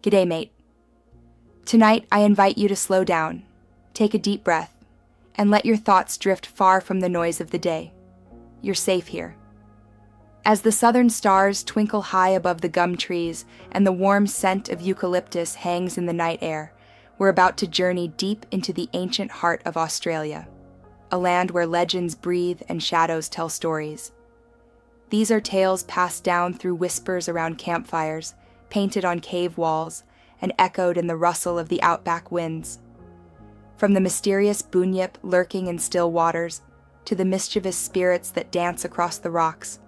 G'day, mate. Tonight, I invite you to slow down, take a deep breath, and let your thoughts drift far from the noise of the day. You're safe here. As the southern stars twinkle high above the gum trees and the warm scent of eucalyptus hangs in the night air, we're about to journey deep into the ancient heart of Australia, a land where legends breathe and shadows tell stories. These are tales passed down through whispers around campfires, painted on cave walls, and echoed in the rustle of the outback winds. From the mysterious Bunyip lurking in still waters to the mischievous spirits that dance across the rocks,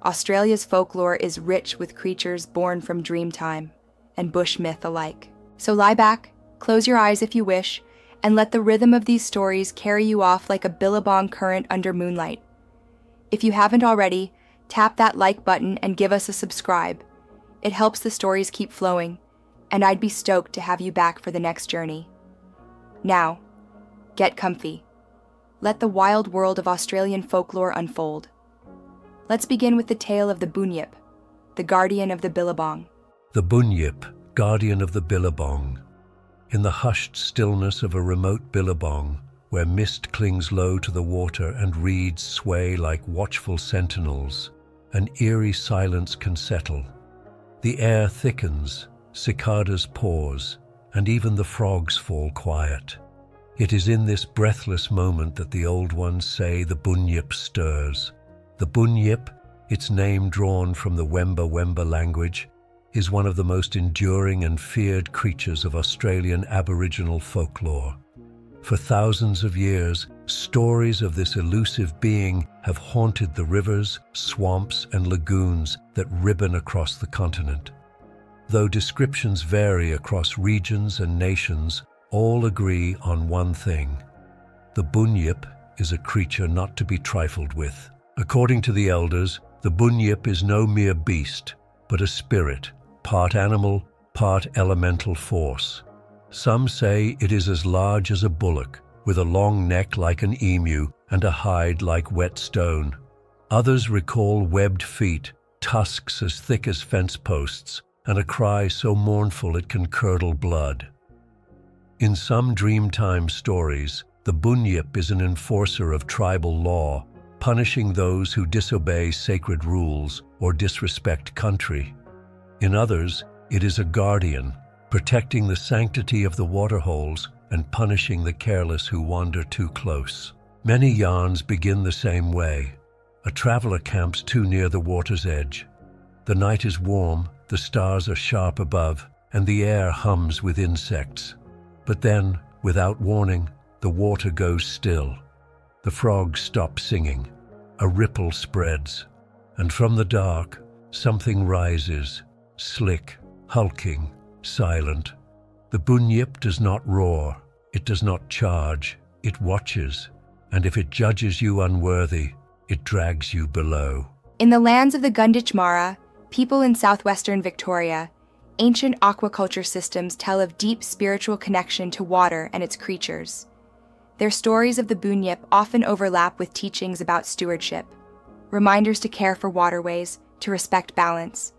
Australia's folklore is rich with creatures born from Dreamtime and bush myth alike. So lie back, close your eyes if you wish, and let the rhythm of these stories carry you off like a Billabong current under moonlight. If you haven't already, tap that like button and give us a subscribe. It helps the stories keep flowing, and I'd be stoked to have you back for the next journey. Now, get comfy. Let the wild world of Australian folklore unfold. Let's begin with the tale of the Bunyip, the guardian of the Billabong. The Bunyip, guardian of the Billabong. In the hushed stillness of a remote Billabong, where mist clings low to the water and reeds sway like watchful sentinels, an eerie silence can settle. The air thickens, cicadas pause, and even the frogs fall quiet. It is in this breathless moment that the old ones say the Bunyip stirs. The Bunyip, its name drawn from the Wemba language, is one of the most enduring and feared creatures of Australian Aboriginal folklore. For thousands of years, stories of this elusive being have haunted the rivers, swamps, and lagoons that ribbon across the continent. Though descriptions vary across regions and nations, all agree on one thing. The Bunyip is a creature not to be trifled with. According to the elders, the Bunyip is no mere beast, but a spirit, part animal, part elemental force. Some say it is as large as a bullock, with a long neck like an emu and a hide like wet stone. Others recall webbed feet, tusks as thick as fence posts, and a cry so mournful it can curdle blood. In some Dreamtime stories, the Bunyip is an enforcer of tribal law, punishing those who disobey sacred rules or disrespect country. In others, it is a guardian, protecting the sanctity of the waterholes and punishing the careless who wander too close. Many yarns begin the same way. A traveler camps too near the water's edge. The night is warm, the stars are sharp above, and the air hums with insects. But then, without warning, the water goes still. The frogs stop singing. A ripple spreads, and from the dark, something rises, slick, hulking, silent. The Bunyip does not roar, it does not charge, it watches, and if it judges you unworthy, it drags you below. In the lands of the Gunditjmara, people in southwestern Victoria, ancient aquaculture systems tell of deep spiritual connection to water and its creatures. Their stories of the Bunyip often overlap with teachings about stewardship, reminders to care for waterways, to respect balance.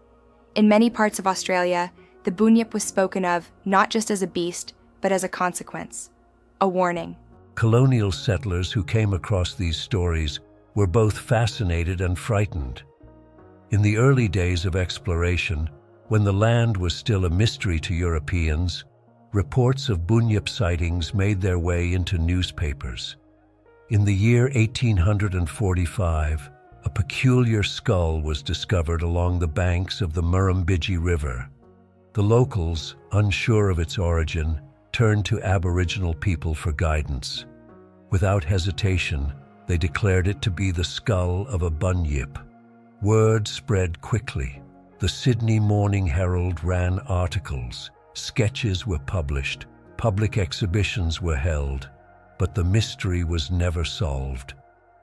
In many parts of Australia, the Bunyip was spoken of not just as a beast, but as a consequence, a warning. Colonial settlers who came across these stories were both fascinated and frightened. In the early days of exploration, when the land was still a mystery to Europeans, reports of Bunyip sightings made their way into newspapers. In the year 1845, a peculiar skull was discovered along the banks of the Murrumbidgee River. The locals, unsure of its origin, turned to Aboriginal people for guidance. Without hesitation, they declared it to be the skull of a Bunyip. Word spread quickly. The Sydney Morning Herald ran articles, sketches were published, public exhibitions were held, but the mystery was never solved.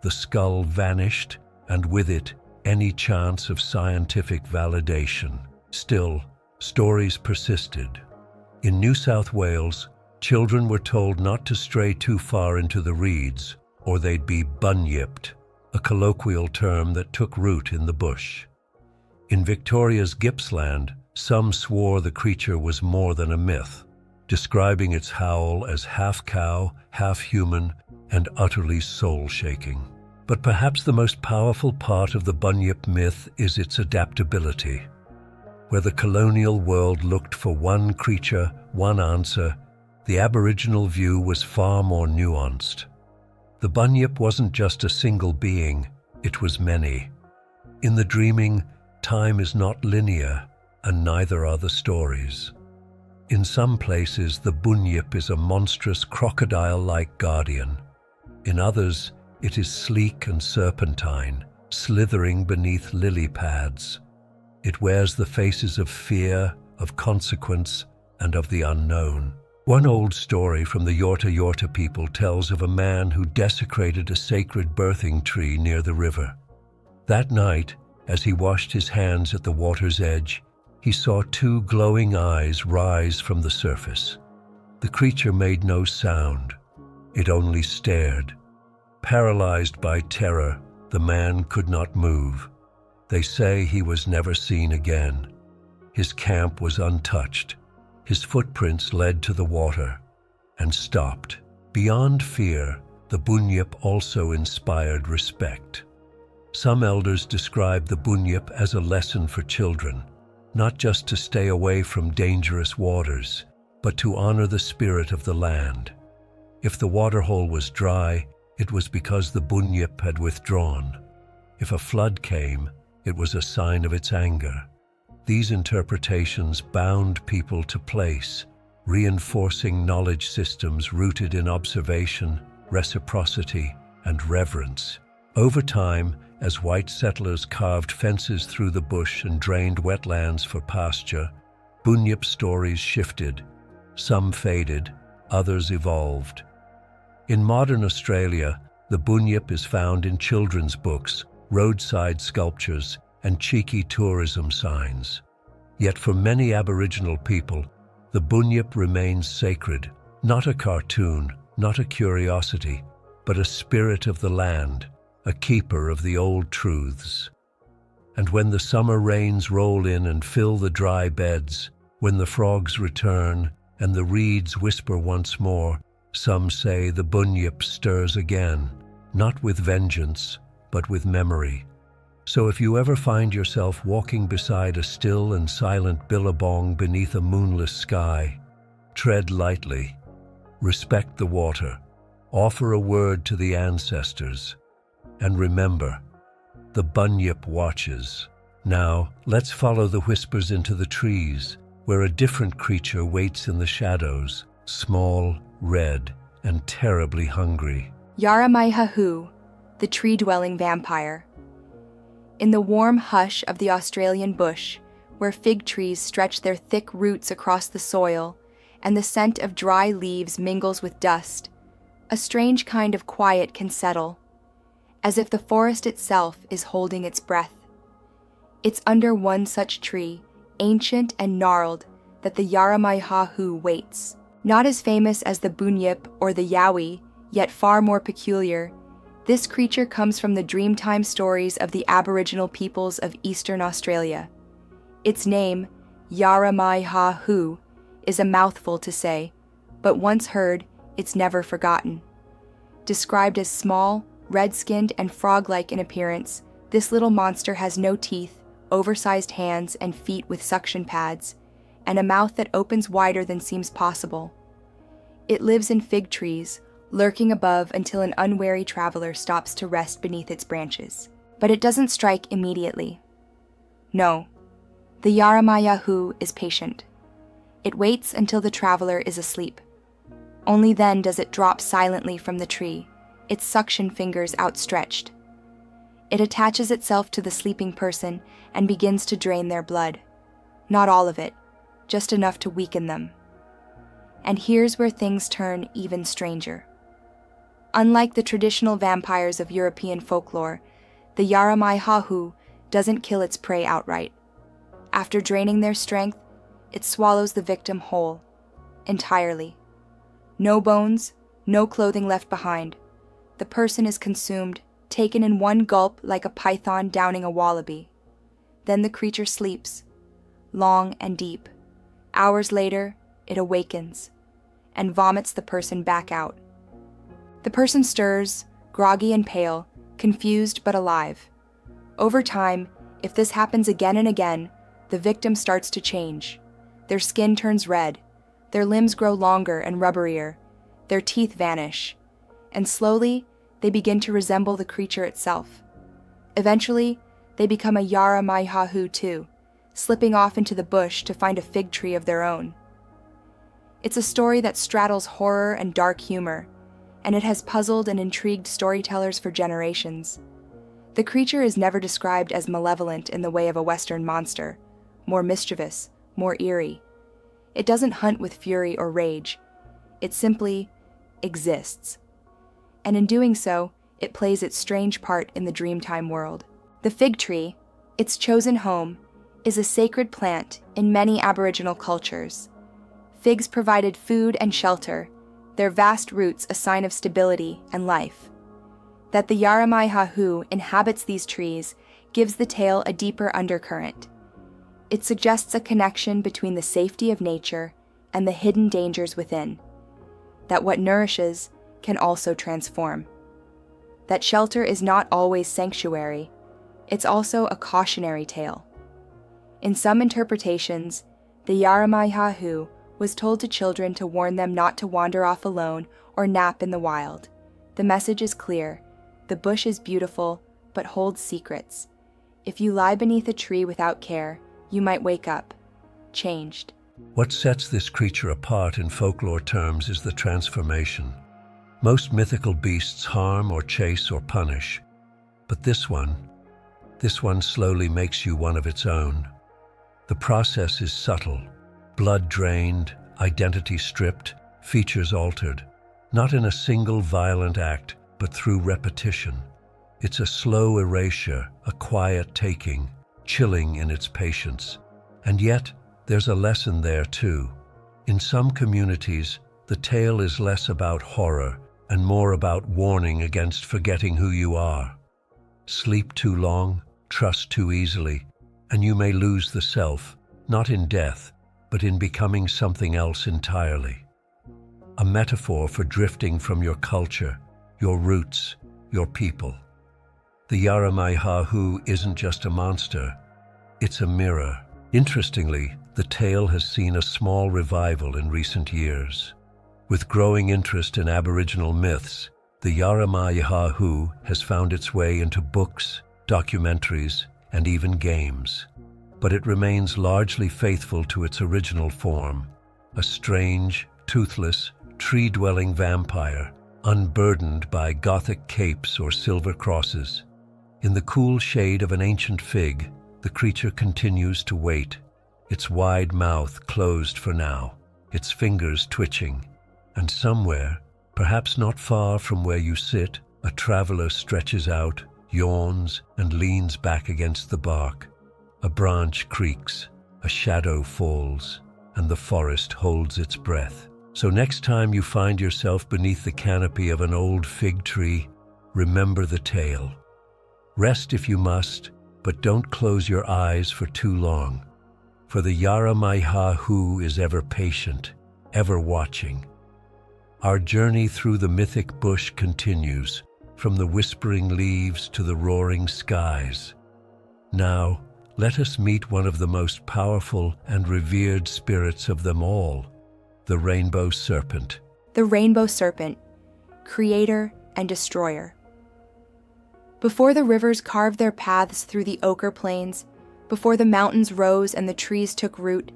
The skull vanished, and with it, any chance of scientific validation. Still, stories persisted. In New South Wales, children were told not to stray too far into the reeds, or they'd be bunyipped, a colloquial term that took root in the bush. In Victoria's Gippsland, Some swore the creature was more than a myth, describing its howl as half cow, half human, and utterly soul-shaking. But perhaps the most powerful part of the Bunyip myth is its adaptability. Where the colonial world looked for one creature, one answer, the Aboriginal view was far more nuanced. The Bunyip wasn't just a single being, it was many. In the dreaming, time is not linear, and neither are the stories. In some places, the Bunyip is a monstrous crocodile-like guardian. In others, it is sleek and serpentine, slithering beneath lily pads. It wears the faces of fear, of consequence, and of the unknown. One old story from the Yorta people tells of a man who desecrated a sacred birthing tree near the river. That night, as he washed his hands at the water's edge, he saw two glowing eyes rise from the surface. The creature made no sound. It only stared. Paralyzed by terror, the man could not move. They say he was never seen again. His camp was untouched. His footprints led to the water and stopped. Beyond fear, the Bunyip also inspired respect. Some elders describe the Bunyip as a lesson for children, not just to stay away from dangerous waters, but to honor the spirit of the land. If the waterhole was dry, it was because the Bunyip had withdrawn. If a flood came, it was a sign of its anger. These interpretations bound people to place, reinforcing knowledge systems rooted in observation, reciprocity, and reverence. Over time, as white settlers carved fences through the bush and drained wetlands for pasture, Bunyip stories shifted. Some faded, others evolved. In modern Australia, the Bunyip is found in children's books, roadside sculptures, and cheeky tourism signs. Yet for many Aboriginal people, the Bunyip remains sacred, not a cartoon, not a curiosity, but a spirit of the land, a keeper of the old truths. And when the summer rains roll in and fill the dry beds, when the frogs return and the reeds whisper once more, some say the Bunyip stirs again, not with vengeance, but with memory. So if you ever find yourself walking beside a still and silent Billabong beneath a moonless sky, tread lightly, respect the water, offer a word to the ancestors, and remember, the Bunyip watches. Now, let's follow the whispers into the trees, where a different creature waits in the shadows, small, red, and terribly hungry. Yara-ma-yha-who, the tree-dwelling vampire. In the warm hush of the Australian bush, where fig trees stretch their thick roots across the soil, and the scent of dry leaves mingles with dust, a strange kind of quiet can settle, as if the forest itself is holding its breath. It's under one such tree, ancient and gnarled, that the Yara-ma-yha-who waits. Not as famous as the Bunyip or the Yowie, yet far more peculiar, this creature comes from the Dreamtime stories of the Aboriginal peoples of Eastern Australia. Its name, Yara-ma-yha-who, is a mouthful to say, but once heard, it's never forgotten. Described as small, red-skinned, and frog-like in appearance, this little monster has no teeth, oversized hands and feet with suction pads, and a mouth that opens wider than seems possible. It lives in fig trees, lurking above until an unwary traveler stops to rest beneath its branches. But it doesn't strike immediately. No, the Yara-ma-yha-who is patient. It waits until the traveler is asleep. Only then does it drop silently from the tree, its suction fingers outstretched. It attaches itself to the sleeping person and begins to drain their blood. Not all of it, just enough to weaken them. And here's where things turn even stranger. Unlike the traditional vampires of European folklore, the Yara-ma-yha-who doesn't kill its prey outright. After draining their strength, it swallows the victim whole, entirely. No bones, no clothing left behind. The person is consumed, taken in one gulp like a python downing a wallaby. Then the creature sleeps, long and deep. Hours later, it awakens and vomits the person back out. The person stirs, groggy and pale, confused but alive. Over time, if this happens again and again, the victim starts to change. Their skin turns red, their limbs grow longer and rubberier, their teeth vanish, and slowly they begin to resemble the creature itself. Eventually, they become a Yara-ma-yha-who too, slipping off into the bush to find a fig tree of their own. It's a story that straddles horror and dark humor, and it has puzzled and intrigued storytellers for generations. The creature is never described as malevolent in the way of a Western monster, more mischievous, more eerie. It doesn't hunt with fury or rage. It simply exists. And in doing so, it plays its strange part in the Dreamtime world. The fig tree, its chosen home, is a sacred plant in many Aboriginal cultures. Figs provided food and shelter, their vast roots a sign of stability and life. That the Yara-ma-yha-who inhabits these trees gives the tale a deeper undercurrent. It suggests a connection between the safety of nature and the hidden dangers within. That what nourishes can also transform. That shelter is not always sanctuary, it's also a cautionary tale. In some interpretations, the Yara-ma-yha-who was told to children to warn them not to wander off alone or nap in the wild. The message is clear. The bush is beautiful, but holds secrets. If you lie beneath a tree without care, you might wake up, changed. What sets this creature apart in folklore terms is the transformation. Most mythical beasts harm or chase or punish, but this one slowly makes you one of its own. The process is subtle. Blood drained, identity stripped, features altered, not in a single violent act, but through repetition. It's a slow erasure, a quiet taking, chilling in its patience. And yet, there's a lesson there too. In some communities, the tale is less about horror and more about warning against forgetting who you are. Sleep too long, trust too easily, and you may lose the self, not in death, but in becoming something else entirely. A metaphor for drifting from your culture, your roots, your people. The Yara-ma-yha-who isn't just a monster, it's a mirror. Interestingly, the tale has seen a small revival in recent years. With growing interest in Aboriginal myths, the Yara-ma-yha-who has found its way into books, documentaries, and even games. But it remains largely faithful to its original form, a strange, toothless, tree-dwelling vampire, unburdened by Gothic capes or silver crosses. In the cool shade of an ancient fig, the creature continues to wait, its wide mouth closed for now, its fingers twitching, and somewhere, perhaps not far from where you sit, a traveler stretches out, yawns, and leans back against the bark. A branch creaks, a shadow falls, and the forest holds its breath. So next time you find yourself beneath the canopy of an old fig tree, remember the tale. Rest if you must, but don't close your eyes for too long. For the Yara-ma-yha-who is ever patient, ever watching. Our journey through the mythic bush continues, from the whispering leaves to the roaring skies. Now, let us meet one of the most powerful and revered spirits of them all, the rainbow serpent. The rainbow serpent, creator and destroyer. Before the rivers carved their paths through the ochre plains, before the mountains rose and the trees took root,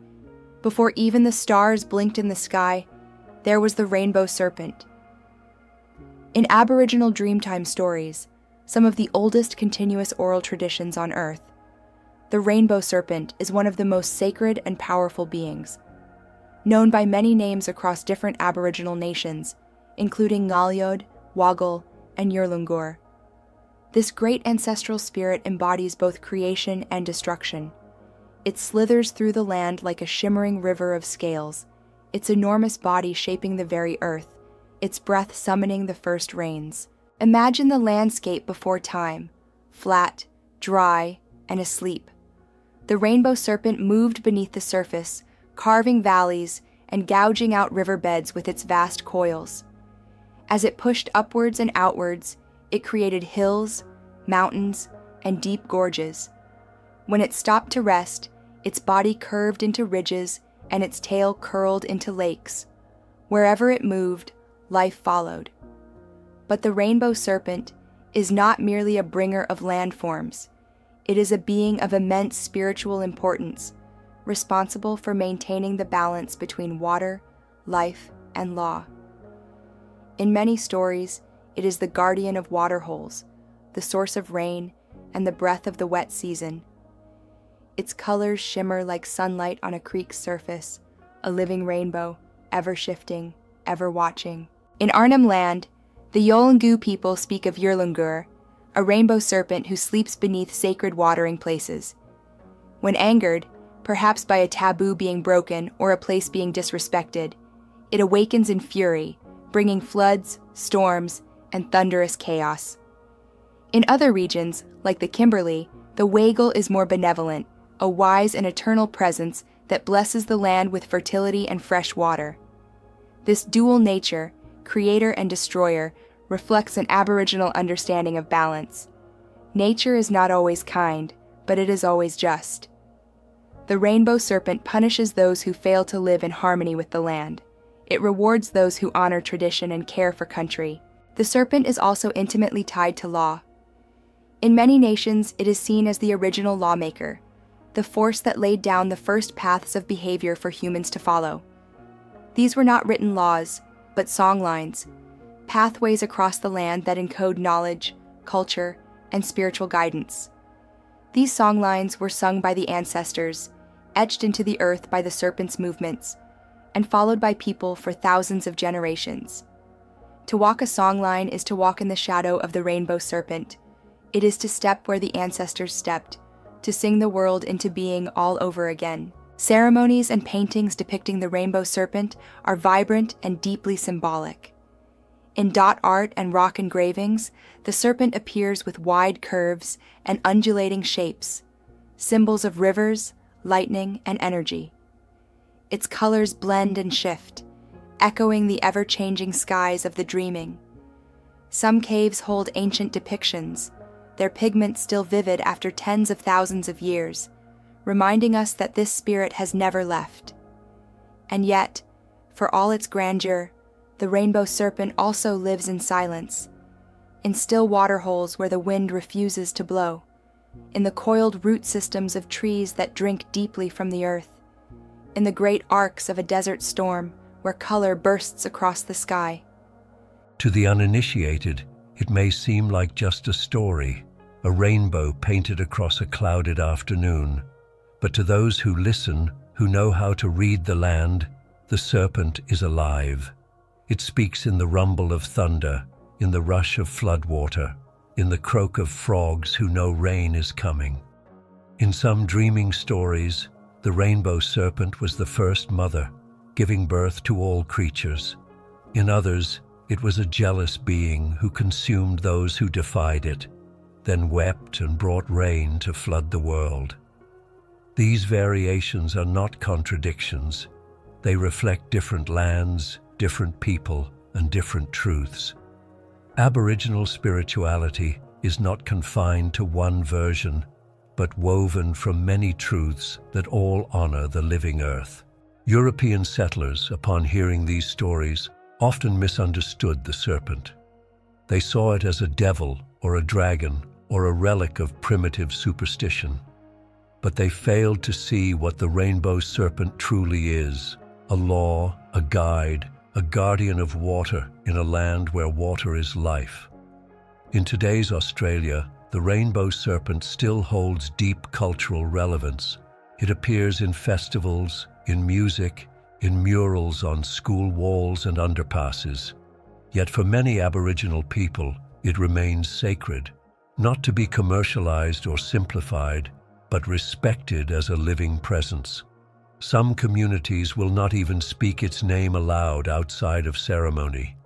before even the stars blinked in the sky, there was the rainbow serpent. In Aboriginal Dreamtime stories, some of the oldest continuous oral traditions on Earth, the rainbow serpent is one of the most sacred and powerful beings. Known by many names across different Aboriginal nations, including Ngalyod, Waggle, and Yurlungur. This great ancestral spirit embodies both creation and destruction. It slithers through the land like a shimmering river of scales, its enormous body shaping the very earth, its breath summoning the first rains. Imagine the landscape before time, flat, dry, and asleep. The rainbow serpent moved beneath the surface, carving valleys and gouging out riverbeds with its vast coils. As it pushed upwards and outwards, it created hills, mountains, and deep gorges. When it stopped to rest, its body curved into ridges and its tail curled into lakes. Wherever it moved, life followed. But the rainbow serpent is not merely a bringer of landforms. It is a being of immense spiritual importance, responsible for maintaining the balance between water, life, and law. In many stories, it is the guardian of waterholes, the source of rain, and the breath of the wet season. Its colors shimmer like sunlight on a creek's surface, a living rainbow, ever shifting, ever watching. In Arnhem Land, the Yolngu people speak of Yurlungur, a rainbow serpent who sleeps beneath sacred watering places. When angered, perhaps by a taboo being broken or a place being disrespected, it awakens in fury, bringing floods, storms, and thunderous chaos. In other regions, like the Kimberley, the Waigle is more benevolent, a wise and eternal presence that blesses the land with fertility and fresh water. This dual nature, creator and destroyer, reflects an Aboriginal understanding of balance. Nature is not always kind, but it is always just. The rainbow serpent punishes those who fail to live in harmony with the land. It rewards those who honor tradition and care for country. The serpent is also intimately tied to law. In many nations, it is seen as the original lawmaker, the force that laid down the first paths of behavior for humans to follow. These were not written laws, but songlines, pathways across the land that encode knowledge, culture, and spiritual guidance. These songlines were sung by the ancestors, etched into the earth by the serpent's movements, and followed by people for thousands of generations. To walk a songline is to walk in the shadow of the rainbow serpent. It is to step where the ancestors stepped, to sing the world into being all over again. Ceremonies and paintings depicting the rainbow serpent are vibrant and deeply symbolic. In dot art and rock engravings, the serpent appears with wide curves and undulating shapes, symbols of rivers, lightning, and energy. Its colors blend and shift, echoing the ever-changing skies of the dreaming. Some caves hold ancient depictions, their pigment still vivid after tens of thousands of years, reminding us that this spirit has never left. And yet, for all its grandeur, the rainbow serpent also lives in silence, in still waterholes where the wind refuses to blow, in the coiled root systems of trees that drink deeply from the earth, in the great arcs of a desert storm where color bursts across the sky. To the uninitiated, it may seem like just a story, a rainbow painted across a clouded afternoon. But to those who listen, who know how to read the land, the serpent is alive. It speaks in the rumble of thunder, in the rush of floodwater, in the croak of frogs who know rain is coming. In some dreaming stories, the rainbow serpent was the first mother, giving birth to all creatures. In others, it was a jealous being who consumed those who defied it, then wept and brought rain to flood the world. These variations are not contradictions. They reflect different lands, different people, and different truths. Aboriginal spirituality is not confined to one version, but woven from many truths that all honor the living earth. European settlers, upon hearing these stories, often misunderstood the serpent. They saw it as a devil or a dragon or a relic of primitive superstition. But they failed to see what the rainbow serpent truly is: a law, a guide, a guardian of water in a land where water is life. In today's Australia, the rainbow serpent still holds deep cultural relevance. It appears in festivals, in music, in murals on school walls and underpasses. Yet for many Aboriginal people, it remains sacred, not to be commercialized or simplified, but respected as a living presence. Some communities will not even speak its name aloud outside of ceremony.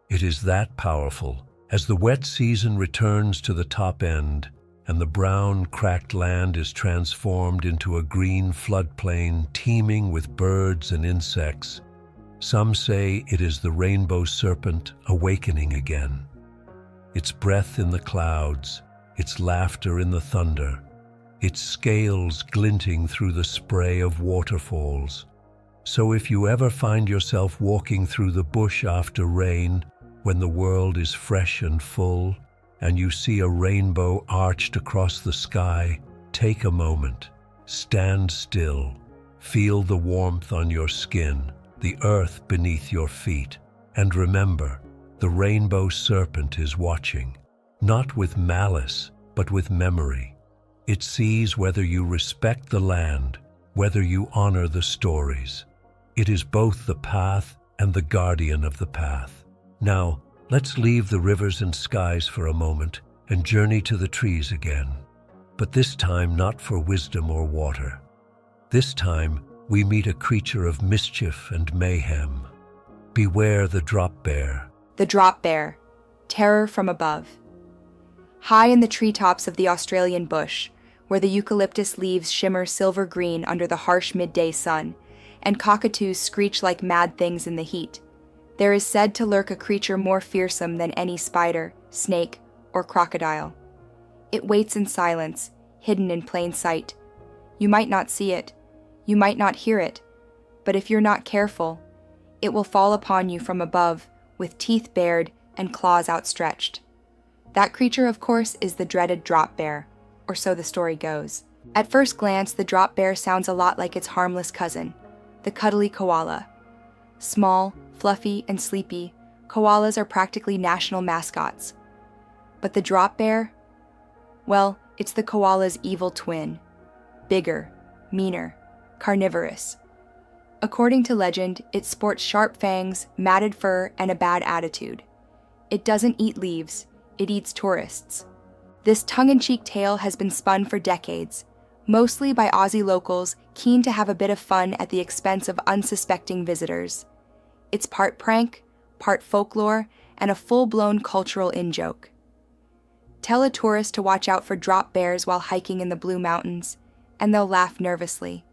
It is that powerful. As the wet season returns to the top end, and the brown, cracked land is transformed into a green floodplain teeming with birds and insects. Some say it is the rainbow serpent awakening again. Its breath in the clouds, its laughter in the thunder, its scales glinting through the spray of waterfalls. So if you ever find yourself walking through the bush after rain, when the world is fresh and full, and you see a rainbow arched across the sky, take a moment, stand still, feel the warmth on your skin, the earth beneath your feet, and remember, the rainbow serpent is watching, not with malice, but with memory. It sees whether you respect the land, whether you honor the stories. It is both the path and the guardian of the path. Now, let's leave the rivers and skies for a moment and journey to the trees again. But this time not for wisdom or water. This time we meet a creature of mischief and mayhem. Beware the drop bear. The drop bear, terror from above. High in the treetops of the Australian bush, where the eucalyptus leaves shimmer silver green under the harsh midday sun, and cockatoos screech like mad things in the heat, there is said to lurk a creature more fearsome than any spider, snake, or crocodile. It waits in silence, hidden in plain sight. You might not see it, you might not hear it, but if you're not careful, it will fall upon you from above, with teeth bared and claws outstretched. That creature, of course, is the dreaded drop bear, or so the story goes. At first glance, the drop bear sounds a lot like its harmless cousin, the cuddly koala. Small, fluffy, and sleepy, koalas are practically national mascots. But the drop bear? Well, it's the koala's evil twin. Bigger, meaner, carnivorous. According to legend, it sports sharp fangs, matted fur, and a bad attitude. It doesn't eat leaves, it eats tourists. This tongue-in-cheek tale has been spun for decades, mostly by Aussie locals keen to have a bit of fun at the expense of unsuspecting visitors. It's part prank, part folklore, and a full-blown cultural in-joke. Tell a tourist to watch out for drop bears while hiking in the Blue Mountains, and they'll laugh nervously.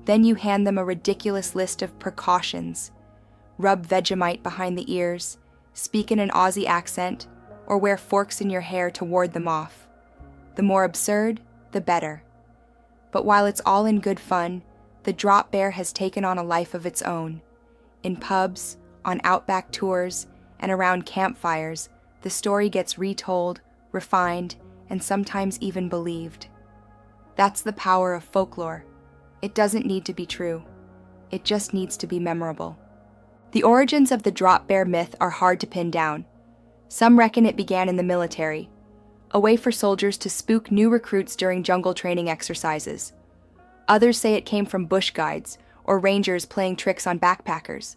Then you hand them a ridiculous list of precautions. Rub Vegemite behind the ears, speak in an Aussie accent, or wear forks in your hair to ward them off. The more absurd, the better. But while it's all in good fun, the drop bear has taken on a life of its own. In pubs, on outback tours, and around campfires, the story gets retold, refined, and sometimes even believed. That's the power of folklore. It doesn't need to be true. It just needs to be memorable. The origins of the drop bear myth are hard to pin down. Some reckon it began in the military, a way for soldiers to spook new recruits during jungle training exercises. Others say it came from bush guides or rangers playing tricks on backpackers.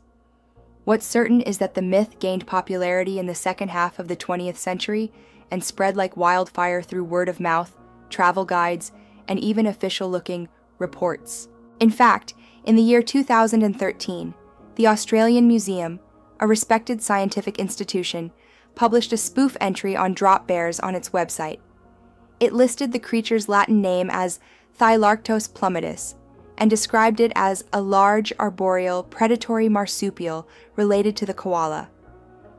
What's certain is that the myth gained popularity in the second half of the 20th century and spread like wildfire through word of mouth, travel guides, and even official-looking reports. In fact, in the year 2013, the Australian Museum, a respected scientific institution, published a spoof entry on drop bears on its website. It listed the creature's Latin name as Thylarctos plumitus and described it as a large, arboreal, predatory marsupial related to the koala.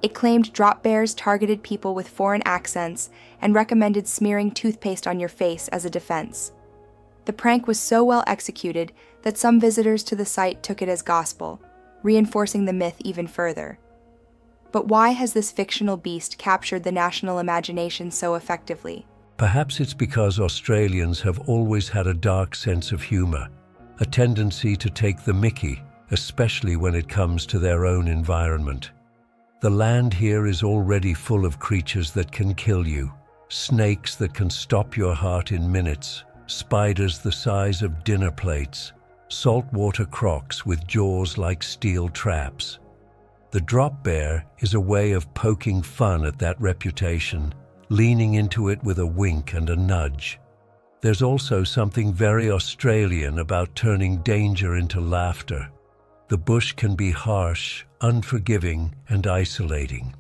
It claimed drop bears targeted people with foreign accents and recommended smearing toothpaste on your face as a defense. The prank was so well executed that some visitors to the site took it as gospel, reinforcing the myth even further. But why has this fictional beast captured the national imagination so effectively? Perhaps it's because Australians have always had a dark sense of humor, a tendency to take the mickey, especially when it comes to their own environment. The land here is already full of creatures that can kill you, snakes that can stop your heart in minutes, spiders the size of dinner plates, saltwater crocs with jaws like steel traps. The drop bear is a way of poking fun at that reputation, leaning into it with a wink and a nudge. There's also something very Australian about turning danger into laughter. The bush can be harsh, unforgiving, and isolating.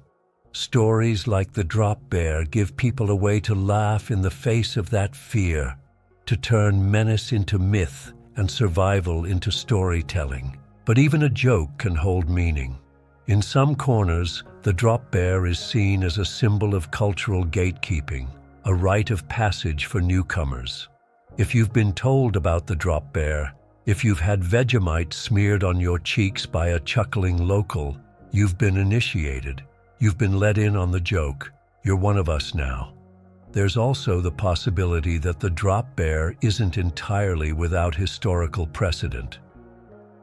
Stories like The Drop Bear give people a way to laugh in the face of that fear, to turn menace into myth and survival into storytelling. But even a joke can hold meaning. In some corners, the drop bear is seen as a symbol of cultural gatekeeping, a rite of passage for newcomers. If you've been told about the drop bear, if you've had Vegemite smeared on your cheeks by a chuckling local, you've been initiated. You've been let in on the joke. You're one of us now. There's also the possibility that the drop bear isn't entirely without historical precedent.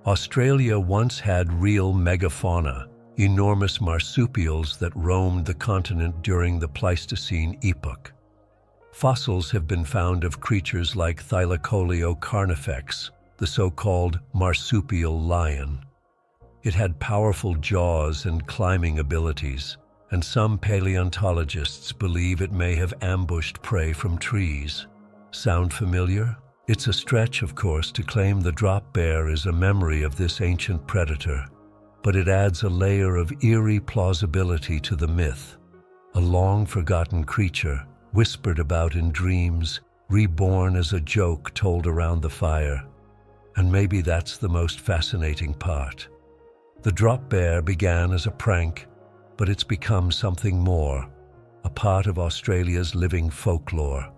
Australia once had real megafauna, enormous marsupials that roamed the continent during the Pleistocene epoch. Fossils have been found of creatures like Thylacoleo carnifex, the so-called marsupial lion. It had powerful jaws and climbing abilities, and some paleontologists believe it may have ambushed prey from trees. Sound familiar? It's a stretch, of course, to claim the drop bear is a memory of this ancient predator, but it adds a layer of eerie plausibility to the myth. A long-forgotten creature, whispered about in dreams, reborn as a joke told around the fire. And maybe that's the most fascinating part. The drop bear began as a prank, but it's become something more, a part of Australia's living folklore.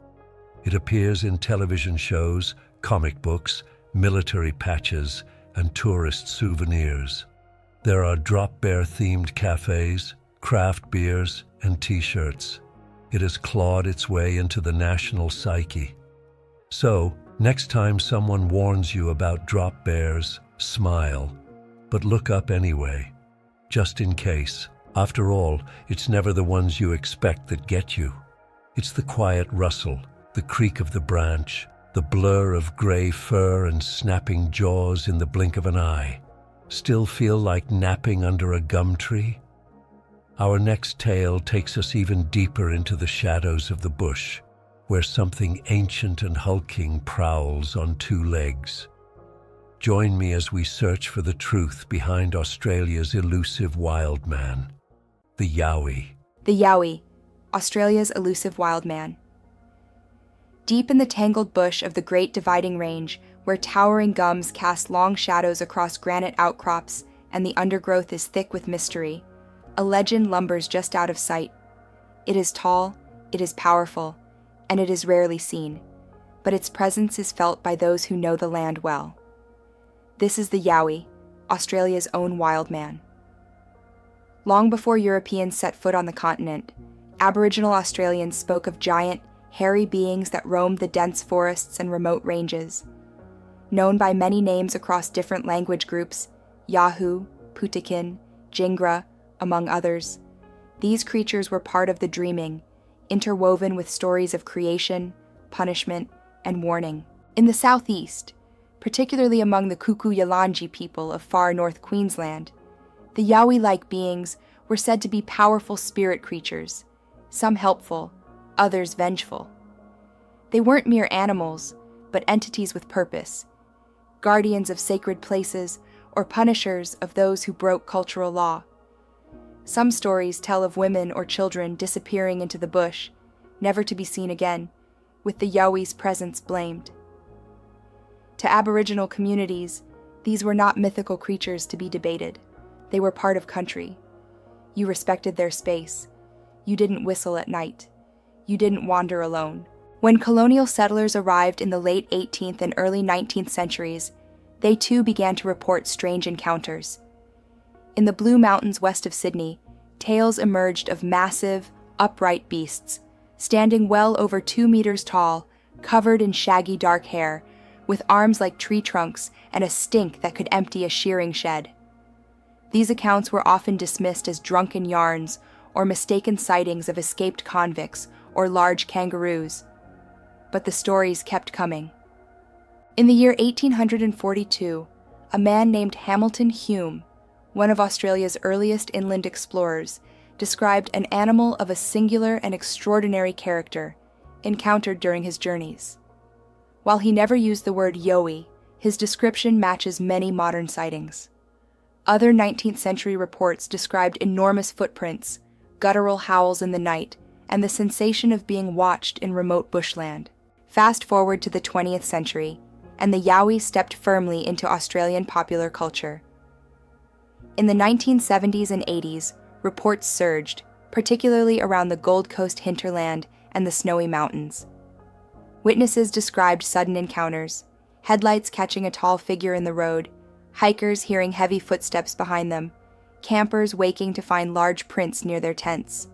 It appears in television shows, comic books, military patches, and tourist souvenirs. There are drop bear-themed cafes, craft beers, and t-shirts. It has clawed its way into the national psyche. So, next time someone warns you about drop bears, smile. But look up anyway, just in case. After all, it's never the ones you expect that get you. It's the quiet rustle, the creak of the branch, the blur of gray fur and snapping jaws in the blink of an eye. Still feel like napping under a gum tree? Our next tale takes us even deeper into the shadows of the bush, where something ancient and hulking prowls on two legs. Join me as we search for the truth behind Australia's elusive Wildman, the Yowie. The Yowie, Australia's elusive Wildman. Deep in the tangled bush of the Great Dividing Range, where towering gums cast long shadows across granite outcrops and the undergrowth is thick with mystery, a legend lumbers just out of sight. It is tall, it is powerful, and it is rarely seen, but its presence is felt by those who know the land well. This is the Yowie, Australia's own wild man. Long before Europeans set foot on the continent, Aboriginal Australians spoke of giant, hairy beings that roamed the dense forests and remote ranges. Known by many names across different language groups, Yahoo, Putikin, Jingra, among others, these creatures were part of the dreaming, interwoven with stories of creation, punishment, and warning. In the southeast, particularly among the Kuku-Yalanji people of far north Queensland, the Yowie-like beings were said to be powerful spirit creatures, some helpful, others vengeful. They weren't mere animals, but entities with purpose, guardians of sacred places or punishers of those who broke cultural law. Some stories tell of women or children disappearing into the bush, never to be seen again, with the Yowie's presence blamed. To Aboriginal communities, these were not mythical creatures to be debated. They were part of country. You respected their space. You didn't whistle at night. You didn't wander alone. When colonial settlers arrived in the late 18th and early 19th centuries, they too began to report strange encounters. In the Blue Mountains west of Sydney, tales emerged of massive, upright beasts, standing well over 2 meters tall, covered in shaggy dark hair, with arms like tree trunks and a stink that could empty a shearing shed. These accounts were often dismissed as drunken yarns or mistaken sightings of escaped convicts or large kangaroos. But the stories kept coming. In the year 1842, a man named Hamilton Hume, one of Australia's earliest inland explorers, described an animal of a singular and extraordinary character encountered during his journeys. While he never used the word Yowie, his description matches many modern sightings. Other 19th century reports described enormous footprints, guttural howls in the night, and the sensation of being watched in remote bushland. Fast forward to the 20th century, and the Yowie stepped firmly into Australian popular culture. In the 1970s and 80s, reports surged, particularly around the Gold Coast hinterland and the Snowy Mountains. Witnesses described sudden encounters, headlights catching a tall figure in the road, hikers hearing heavy footsteps behind them, campers waking to find large prints near their tents.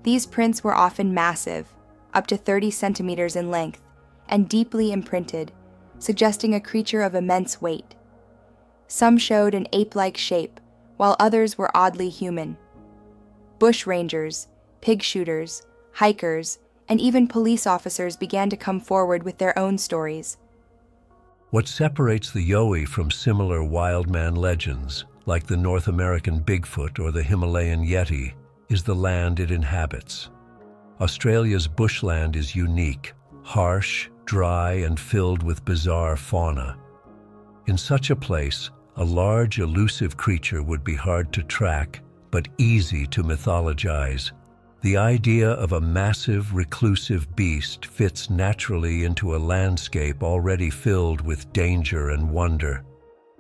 These prints were often massive, up to 30 centimeters in length, and deeply imprinted, suggesting a creature of immense weight. Some showed an ape-like shape, while others were oddly human. Bush rangers, pig shooters, hikers, and even police officers began to come forward with their own stories. What separates the Yowie from similar Wildman legends, like the North American Bigfoot or the Himalayan Yeti, is the land it inhabits. Australia's bushland is unique, harsh, dry, and filled with bizarre fauna. In such a place, a large, elusive creature would be hard to track, but easy to mythologize. The idea of a massive, reclusive beast fits naturally into a landscape already filled with danger and wonder.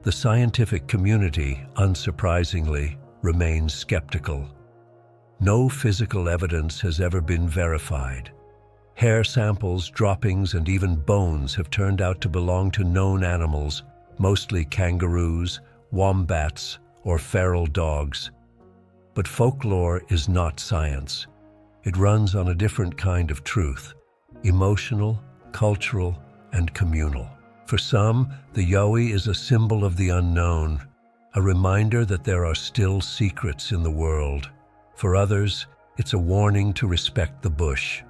The scientific community, unsurprisingly, remains skeptical. No physical evidence has ever been verified. Hair samples, droppings, and even bones have turned out to belong to known animals, mostly kangaroos, wombats, or feral dogs. But folklore is not science. It runs on a different kind of truth, emotional, cultural, and communal. For some, the Yowie is a symbol of the unknown, a reminder that there are still secrets in the world. For others, it's a warning to respect the bush.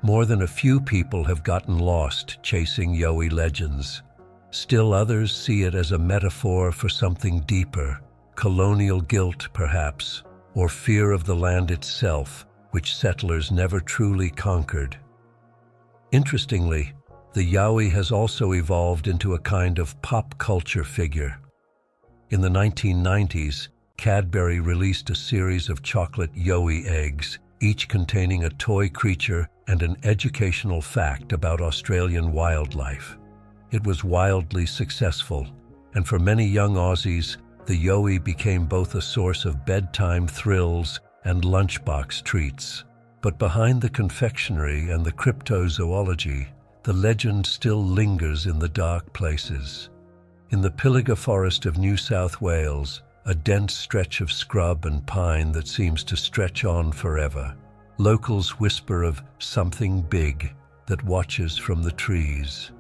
More than a few people have gotten lost chasing Yowie legends. Still others see it as a metaphor for something deeper, colonial guilt perhaps, or fear of the land itself, which settlers never truly conquered. Interestingly, the Yowie has also evolved into a kind of pop culture figure. In the 1990s, Cadbury released a series of chocolate Yowie eggs, each containing a toy creature and an educational fact about Australian wildlife. It was wildly successful, and for many young Aussies, the Yowie became both a source of bedtime thrills and lunchbox treats. But behind the confectionery and the cryptozoology, the legend still lingers in the dark places. In the Dooligah forest of New South Wales, a dense stretch of scrub and pine that seems to stretch on forever, locals whisper of something big that watches from the trees.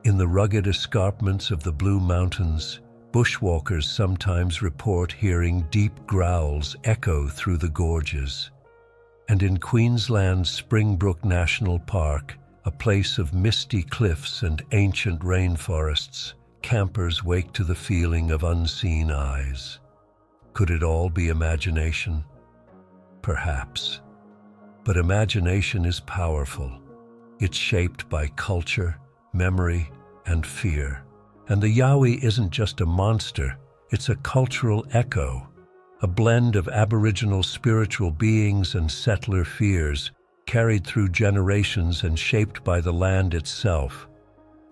In the rugged escarpments of the Blue Mountains, bushwalkers sometimes report hearing deep growls echo through the gorges. And in Queensland's Springbrook National Park, a place of misty cliffs and ancient rainforests, campers wake to the feeling of unseen eyes. Could it all be imagination? Perhaps. But imagination is powerful. It's shaped by culture, memory, and fear. And the Yowie isn't just a monster, it's a cultural echo, a blend of Aboriginal spiritual beings and settler fears, carried through generations and shaped by the land itself.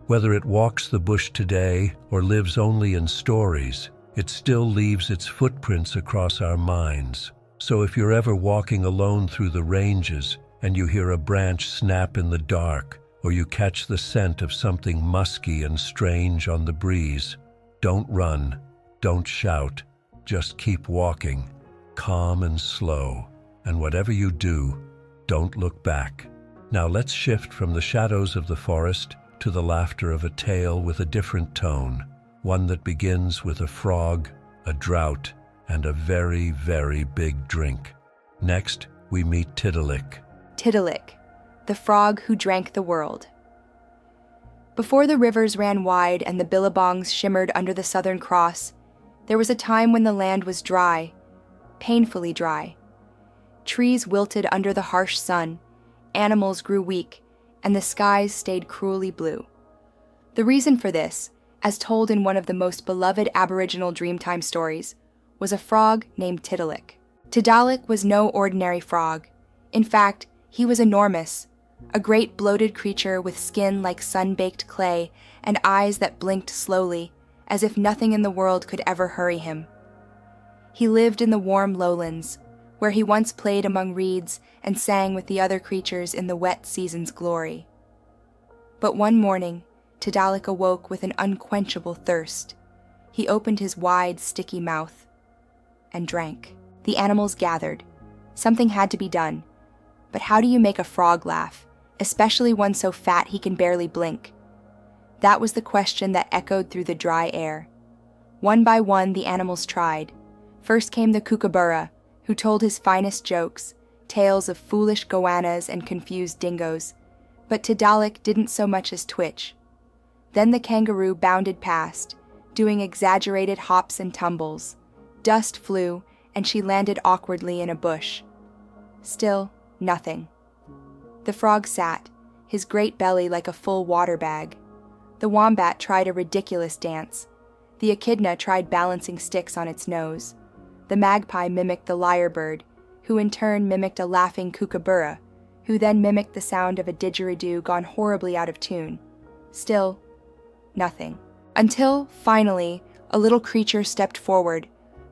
Whether it walks the bush today or lives only in stories, it still leaves its footprints across our minds. So if you're ever walking alone through the ranges and you hear a branch snap in the dark, or you catch the scent of something musky and strange on the breeze, don't run, don't shout, just keep walking, calm and slow. And whatever you do, don't look back. Now let's shift from the shadows of the forest to the laughter of a tale with a different tone, one that begins with a frog, a drought, and a very, very big drink. Next, we meet Tiddalik. Tiddalik, the frog who drank the world. Before the rivers ran wide and the Billabongs shimmered under the Southern Cross, there was a time when the land was dry, painfully dry. Trees wilted under the harsh sun, animals grew weak, and the skies stayed cruelly blue. The reason for this, as told in one of the most beloved Aboriginal Dreamtime stories, was a frog named Tiddalik. Tiddalik was no ordinary frog. In fact, he was enormous, a great bloated creature with skin like sun-baked clay and eyes that blinked slowly, as if nothing in the world could ever hurry him. He lived in the warm lowlands, where he once played among reeds and sang with the other creatures in the wet season's glory. But one morning, Tiddalik awoke with an unquenchable thirst. He opened his wide, sticky mouth and drank. The animals gathered. Something had to be done. But how do you make a frog laugh, especially one so fat he can barely blink? That was the question that echoed through the dry air. One by one, the animals tried. First came the kookaburra, who told his finest jokes, tales of foolish goannas and confused dingoes, but Tiddalik didn't so much as twitch. Then the kangaroo bounded past, doing exaggerated hops and tumbles. Dust flew, and she landed awkwardly in a bush. Still, nothing. The frog sat, his great belly like a full water bag. The wombat tried a ridiculous dance. The echidna tried balancing sticks on its nose. The magpie mimicked the lyrebird, who in turn mimicked a laughing kookaburra, who then mimicked the sound of a didgeridoo gone horribly out of tune. Still, nothing. Until, finally, a little creature stepped forward,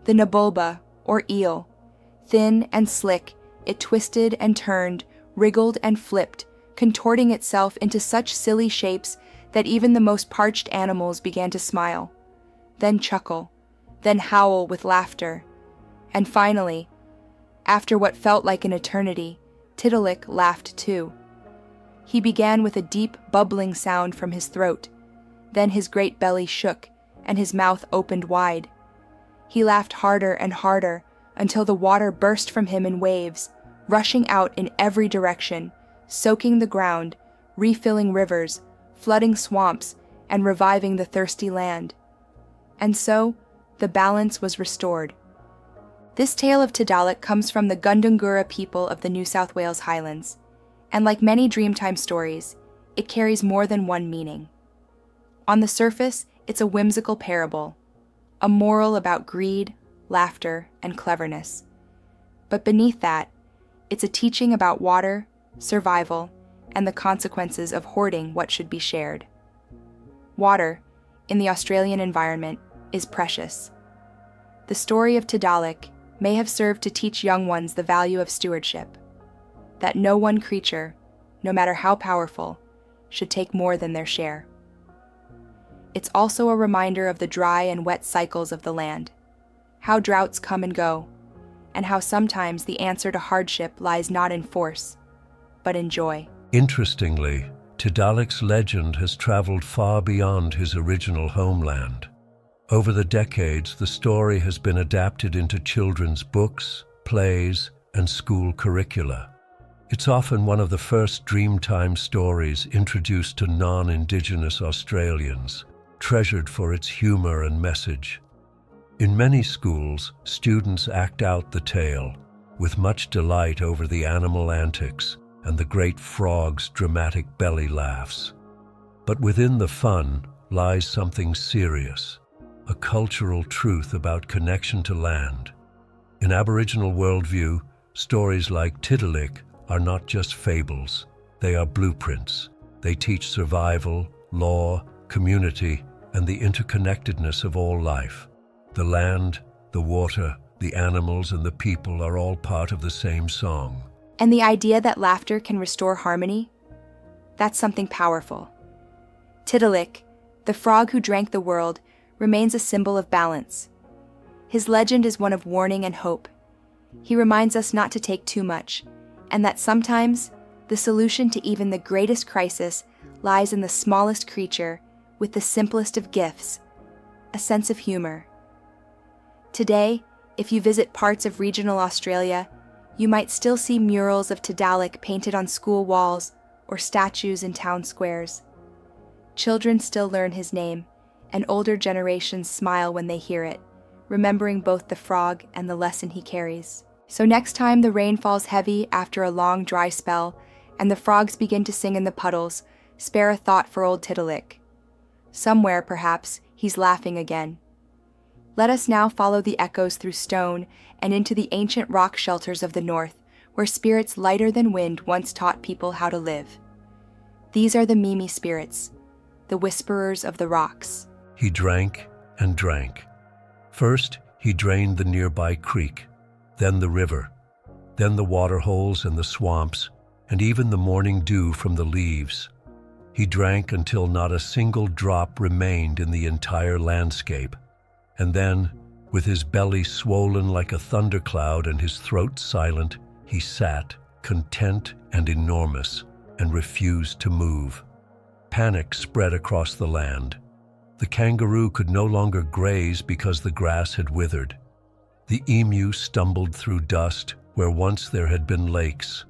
the nabulba, or eel. Thin and slick, it twisted and turned, wriggled and flipped, contorting itself into such silly shapes that even the most parched animals began to smile, then chuckle, then howl with laughter. And finally, after what felt like an eternity, Tiddalik laughed too. He began with a deep, bubbling sound from his throat. Then his great belly shook, and his mouth opened wide. He laughed harder and harder until the water burst from him in waves, rushing out in every direction, soaking the ground, refilling rivers, flooding swamps, and reviving the thirsty land. And so, the balance was restored. This tale of Tiddalik comes from the Gundungurra people of the New South Wales Highlands, and like many Dreamtime stories, it carries more than one meaning. On the surface, it's a whimsical parable, a moral about greed, laughter, and cleverness. But beneath that, it's a teaching about water, survival, and the consequences of hoarding what should be shared. Water, in the Australian environment, is precious. The story of Tiddalik may have served to teach young ones the value of stewardship, that no one creature, no matter how powerful, should take more than their share. It's also a reminder of the dry and wet cycles of the land, how droughts come and go, and how sometimes the answer to hardship lies not in force, but in joy. Interestingly, Tiddalik's legend has traveled far beyond his original homeland. Over the decades, the story has been adapted into children's books, plays, and school curricula. It's often one of the first Dreamtime stories introduced to non-Indigenous Australians, treasured for its humor and message. In many schools, students act out the tale, with much delight over the animal antics and the great frog's dramatic belly laughs. But within the fun lies something serious, a cultural truth about connection to land. In Aboriginal worldview, stories like Tiddalik are not just fables, they are blueprints. They teach survival, law, community, and the interconnectedness of all life. The land, the water, the animals, and the people are all part of the same song. And the idea that laughter can restore harmony? That's something powerful. Tiddalik, the frog who drank the world, remains a symbol of balance. His legend is one of warning and hope. He reminds us not to take too much, and that sometimes the solution to even the greatest crisis lies in the smallest creature with the simplest of gifts, a sense of humor. Today, if you visit parts of regional Australia, you might still see murals of Tiddalik painted on school walls or statues in town squares. Children still learn his name, and older generations smile when they hear it, remembering both the frog and the lesson he carries. So next time the rain falls heavy after a long dry spell, and the frogs begin to sing in the puddles, spare a thought for old Tiddalik. Somewhere, perhaps, he's laughing again. Let us now follow the echoes through stone and into the ancient rock shelters of the north, where spirits lighter than wind once taught people how to live. These are the Mymi spirits, the whisperers of the rocks. He drank and drank. First, he drained the nearby creek, then the river, then the waterholes and the swamps, and even the morning dew from the leaves. He drank until not a single drop remained in the entire landscape. And then, with his belly swollen like a thundercloud and his throat silent, he sat, content and enormous, and refused to move. Panic spread across the land. The kangaroo could no longer graze because the grass had withered. The emu stumbled through dust where once there had been lakes.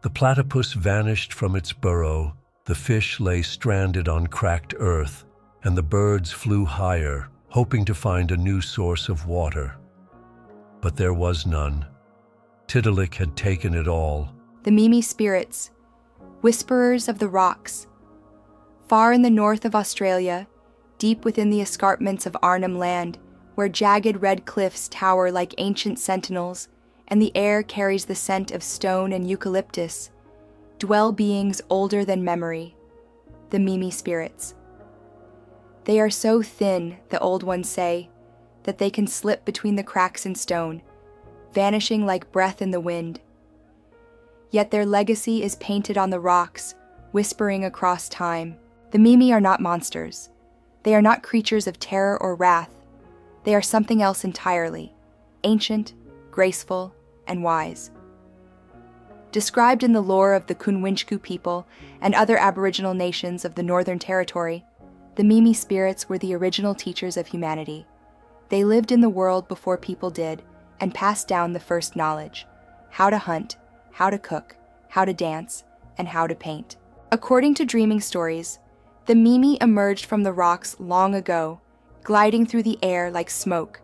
The platypus vanished from its burrow, the fish lay stranded on cracked earth, and the birds flew higher, hoping to find a new source of water. But there was none. Tiddalik had taken it all. The Mymi spirits, whisperers of the rocks. Far in the north of Australia, deep within the escarpments of Arnhem Land, where jagged red cliffs tower like ancient sentinels, and the air carries the scent of stone and eucalyptus, dwell beings older than memory, the Mymi spirits. They are so thin, the old ones say, that they can slip between the cracks in stone, vanishing like breath in the wind. Yet their legacy is painted on the rocks, whispering across time. The Mymi are not monsters. They are not creatures of terror or wrath. They are something else entirely, ancient, graceful, and wise. Described in the lore of the Kunwinchku people and other Aboriginal nations of the Northern Territory, the Mymi spirits were the original teachers of humanity. They lived in the world before people did and passed down the first knowledge: how to hunt, how to cook, how to dance, and how to paint. According to dreaming stories, the Mymi emerged from the rocks long ago, gliding through the air like smoke.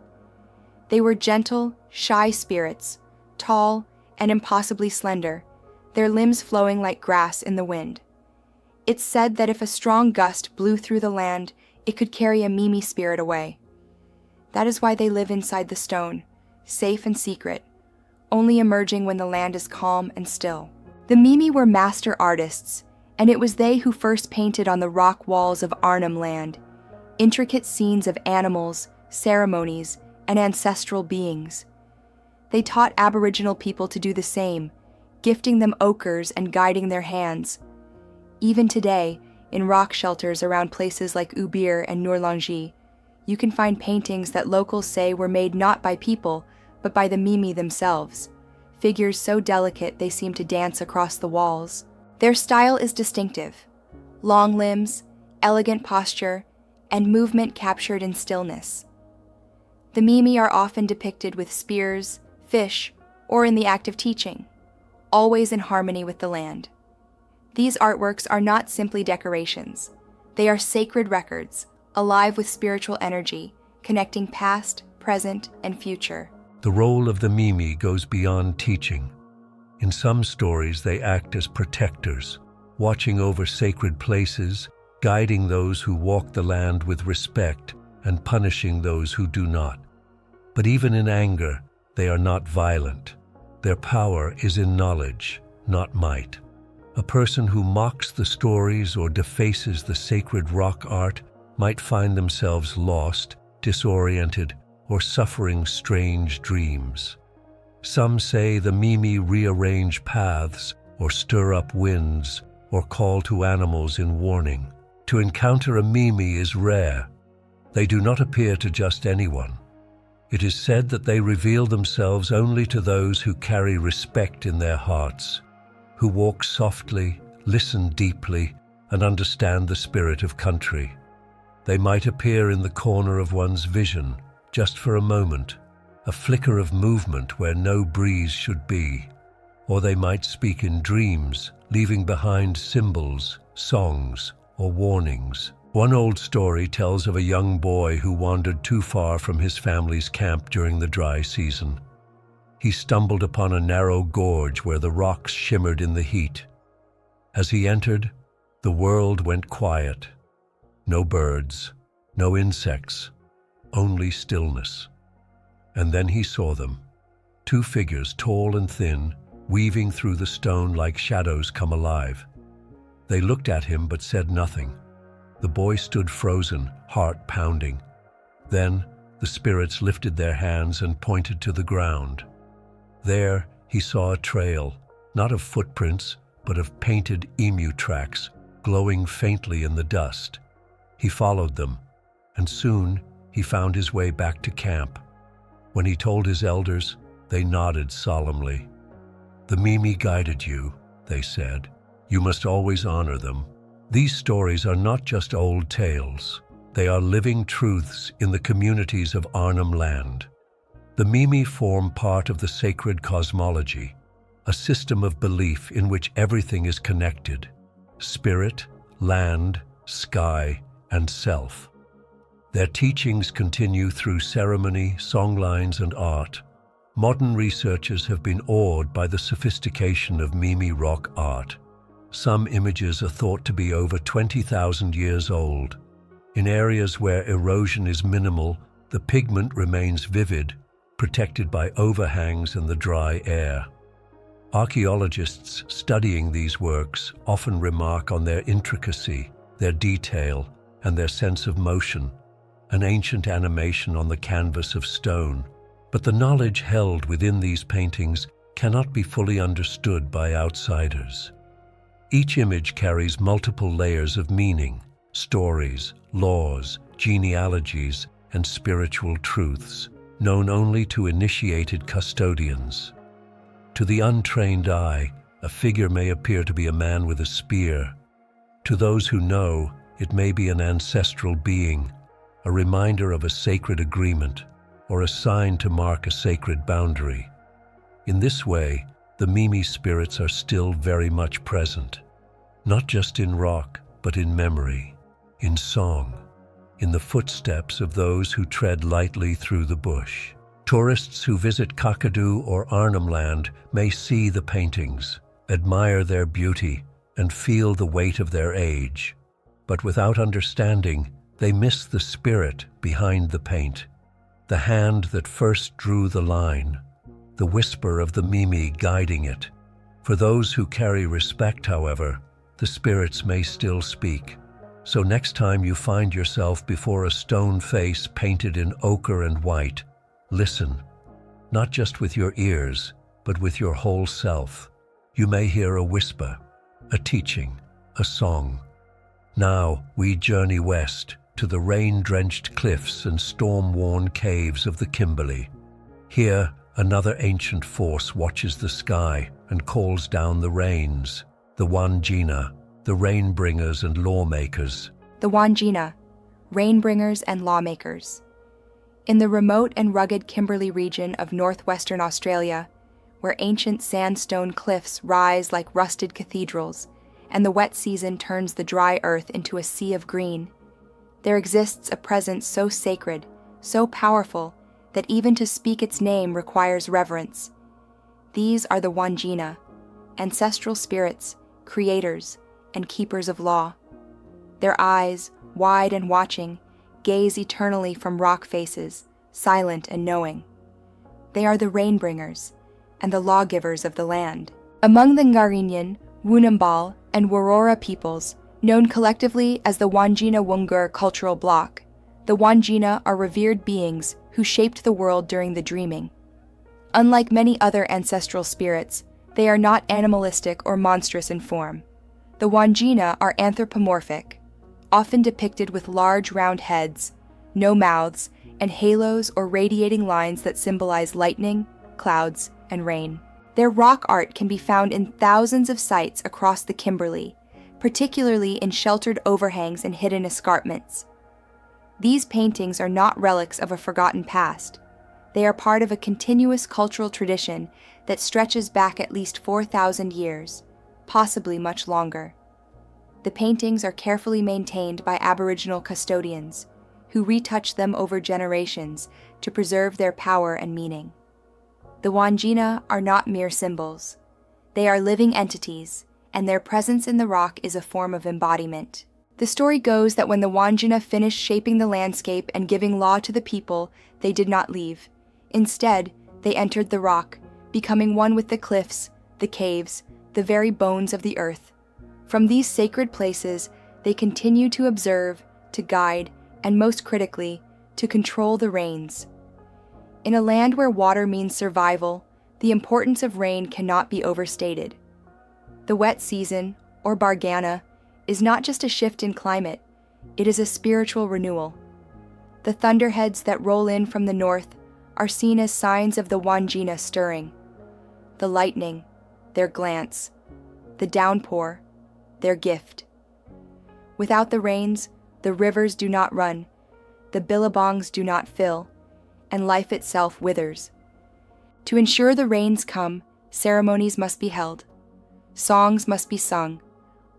They were gentle, shy spirits, tall and impossibly slender, their limbs flowing like grass in the wind. It's said that if a strong gust blew through the land, it could carry a Mymi spirit away. That is why they live inside the stone, safe and secret, only emerging when the land is calm and still. The Mymi were master artists, and it was they who first painted on the rock walls of Arnhem Land intricate scenes of animals, ceremonies, and ancestral beings. They taught Aboriginal people to do the same, gifting them ochres and guiding their hands. Even today, in rock shelters around places like Ubir and Noorlangie, you can find paintings that locals say were made not by people, but by the Mymi themselves, figures so delicate they seem to dance across the walls. Their style is distinctive: long limbs, elegant posture, and movement captured in stillness. The Mymi are often depicted with spears, fish, or in the act of teaching, always in harmony with the land. These artworks are not simply decorations. They are sacred records, alive with spiritual energy, connecting past, present, and future. The role of the Mymi goes beyond teaching. In some stories, they act as protectors, watching over sacred places, guiding those who walk the land with respect, and punishing those who do not. But even in anger, they are not violent. Their power is in knowledge, not might. A person who mocks the stories or defaces the sacred rock art might find themselves lost, disoriented, or suffering strange dreams. Some say the Mymi rearrange paths, or stir up winds, or call to animals in warning. To encounter a Mymi is rare. They do not appear to just anyone. It is said that they reveal themselves only to those who carry respect in their hearts, who walk softly, listen deeply, and understand the spirit of country. They might appear in the corner of one's vision, just for a moment, a flicker of movement where no breeze should be. Or they might speak in dreams, leaving behind symbols, songs, or warnings. One old story tells of a young boy who wandered too far from his family's camp during the dry season. He stumbled upon a narrow gorge where the rocks shimmered in the heat. As he entered, the world went quiet. No birds, no insects, only stillness. And then he saw them, two figures, tall and thin, weaving through the stone like shadows come alive. They looked at him but said nothing. The boy stood frozen, heart pounding. Then the spirits lifted their hands and pointed to the ground. There he saw a trail, not of footprints, but of painted emu tracks, glowing faintly in the dust. He followed them, and soon he found his way back to camp. When he told his elders, they nodded solemnly. "The Mimi guided you," they said. "You must always honor them. These stories are not just old tales. They are living truths in the communities of Arnhem Land." The Mimi form part of the sacred cosmology, a system of belief in which everything is connected: spirit, land, sky, and self. Their teachings continue through ceremony, songlines, and art. Modern researchers have been awed by the sophistication of Mimi rock art. Some images are thought to be over 20,000 years old. In areas where erosion is minimal, the pigment remains vivid, protected by overhangs and the dry air. Archaeologists studying these works often remark on their intricacy, their detail, and their sense of motion, an ancient animation on the canvas of stone. But the knowledge held within these paintings cannot be fully understood by outsiders. Each image carries multiple layers of meaning, stories, laws, genealogies, and spiritual truths, known only to initiated custodians. To the untrained eye, a figure may appear to be a man with a spear. To those who know, it may be an ancestral being, a reminder of a sacred agreement, or a sign to mark a sacred boundary. In this way, the Mimi spirits are still very much present, not just in rock, but in memory, in song, in the footsteps of those who tread lightly through the bush. Tourists who visit Kakadu or Arnhem Land may see the paintings, admire their beauty, and feel the weight of their age. But without understanding, they miss the spirit behind the paint, the hand that first drew the line, the whisper of the Mimi guiding it. For those who carry respect, however, the spirits may still speak. So next time you find yourself before a stone face painted in ochre and white, listen, not just with your ears, but with your whole self. You may hear a whisper, a teaching, a song. Now we journey west to the rain-drenched cliffs and storm-worn caves of the Kimberley. Here, another ancient force watches the sky and calls down the rains, the Wandjina, the rain-bringers and lawmakers. The Wandjina, rain-bringers and lawmakers. In the remote and rugged Kimberley region of northwestern Australia, where ancient sandstone cliffs rise like rusted cathedrals, and the wet season turns the dry earth into a sea of green, there exists a presence so sacred, so powerful, that even to speak its name requires reverence. These are the Wandjina, ancestral spirits, creators, and keepers of law. Their eyes, wide and watching, gaze eternally from rock faces, silent and knowing. They are the rain-bringers and the lawgivers of the land. Among the Ngarinyan, Woonambal, and Warora peoples, known collectively as the Wandjina Wungur cultural bloc, the Wandjina are revered beings who shaped the world during the dreaming. Unlike many other ancestral spirits, they are not animalistic or monstrous in form. The Wandjina are anthropomorphic, often depicted with large round heads, no mouths, and halos or radiating lines that symbolize lightning, clouds, and rain. Their rock art can be found in thousands of sites across the Kimberley, particularly in sheltered overhangs and hidden escarpments. These paintings are not relics of a forgotten past. They are part of a continuous cultural tradition that stretches back at least 4,000 years, possibly much longer. The paintings are carefully maintained by Aboriginal custodians, who retouch them over generations to preserve their power and meaning. The Wandjina are not mere symbols. They are living entities, and their presence in the rock is a form of embodiment. The story goes that when the Wandjina finished shaping the landscape and giving law to the people, they did not leave. Instead, they entered the rock, becoming one with the cliffs, the caves, the very bones of the earth. From these sacred places, they continue to observe, to guide, and most critically, to control the rains. In a land where water means survival, the importance of rain cannot be overstated. The wet season, or Bargana, is not just a shift in climate, it is a spiritual renewal. The thunderheads that roll in from the north are seen as signs of the Wandjina stirring. The lightning, their glance. The downpour, their gift. Without the rains, the rivers do not run, the billabongs do not fill, and life itself withers. To ensure the rains come, ceremonies must be held. Songs must be sung.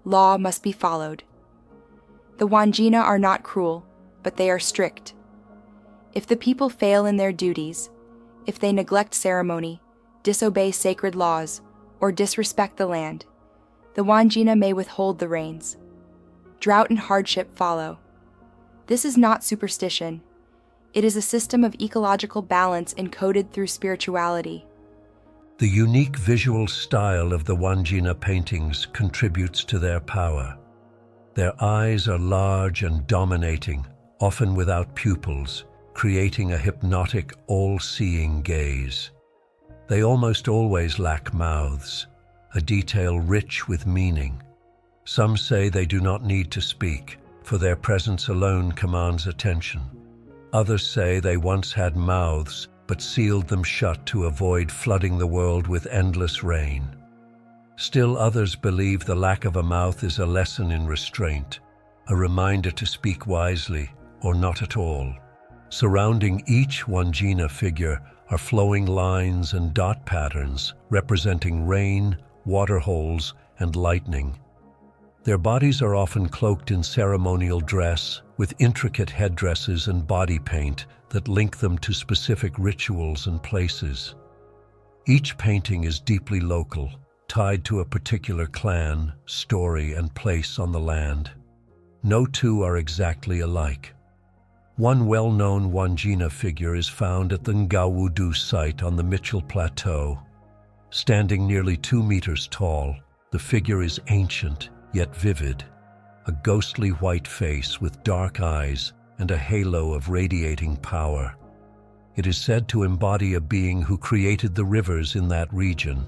Law must be followed. The Wandjina are not cruel, but they are strict. If the people fail in their duties, if they neglect ceremony, disobey sacred laws, or disrespect the land, the Wandjina may withhold the rains. Drought and hardship follow. This is not superstition. It is a system of ecological balance encoded through spirituality. The unique visual style of the Wandjina paintings contributes to their power. Their eyes are large and dominating, often without pupils, creating a hypnotic, all-seeing gaze. They almost always lack mouths, a detail rich with meaning. Some say they do not need to speak, for their presence alone commands attention. Others say they once had mouths, but sealed them shut to avoid flooding the world with endless rain. Still others believe the lack of a mouth is a lesson in restraint, a reminder to speak wisely or not at all. Surrounding each Wandjina figure are flowing lines and dot patterns representing rain, water holes, and lightning. Their bodies are often cloaked in ceremonial dress, with intricate headdresses and body paint that link them to specific rituals and places. Each painting is deeply local, tied to a particular clan, story, and place on the land. No two are exactly alike. One well-known Wandjina figure is found at the Nga-Wudhu site on the Mitchell Plateau. Standing nearly 2 meters tall, the figure is ancient yet vivid, a ghostly white face with dark eyes and a halo of radiating power. It is said to embody a being who created the rivers in that region,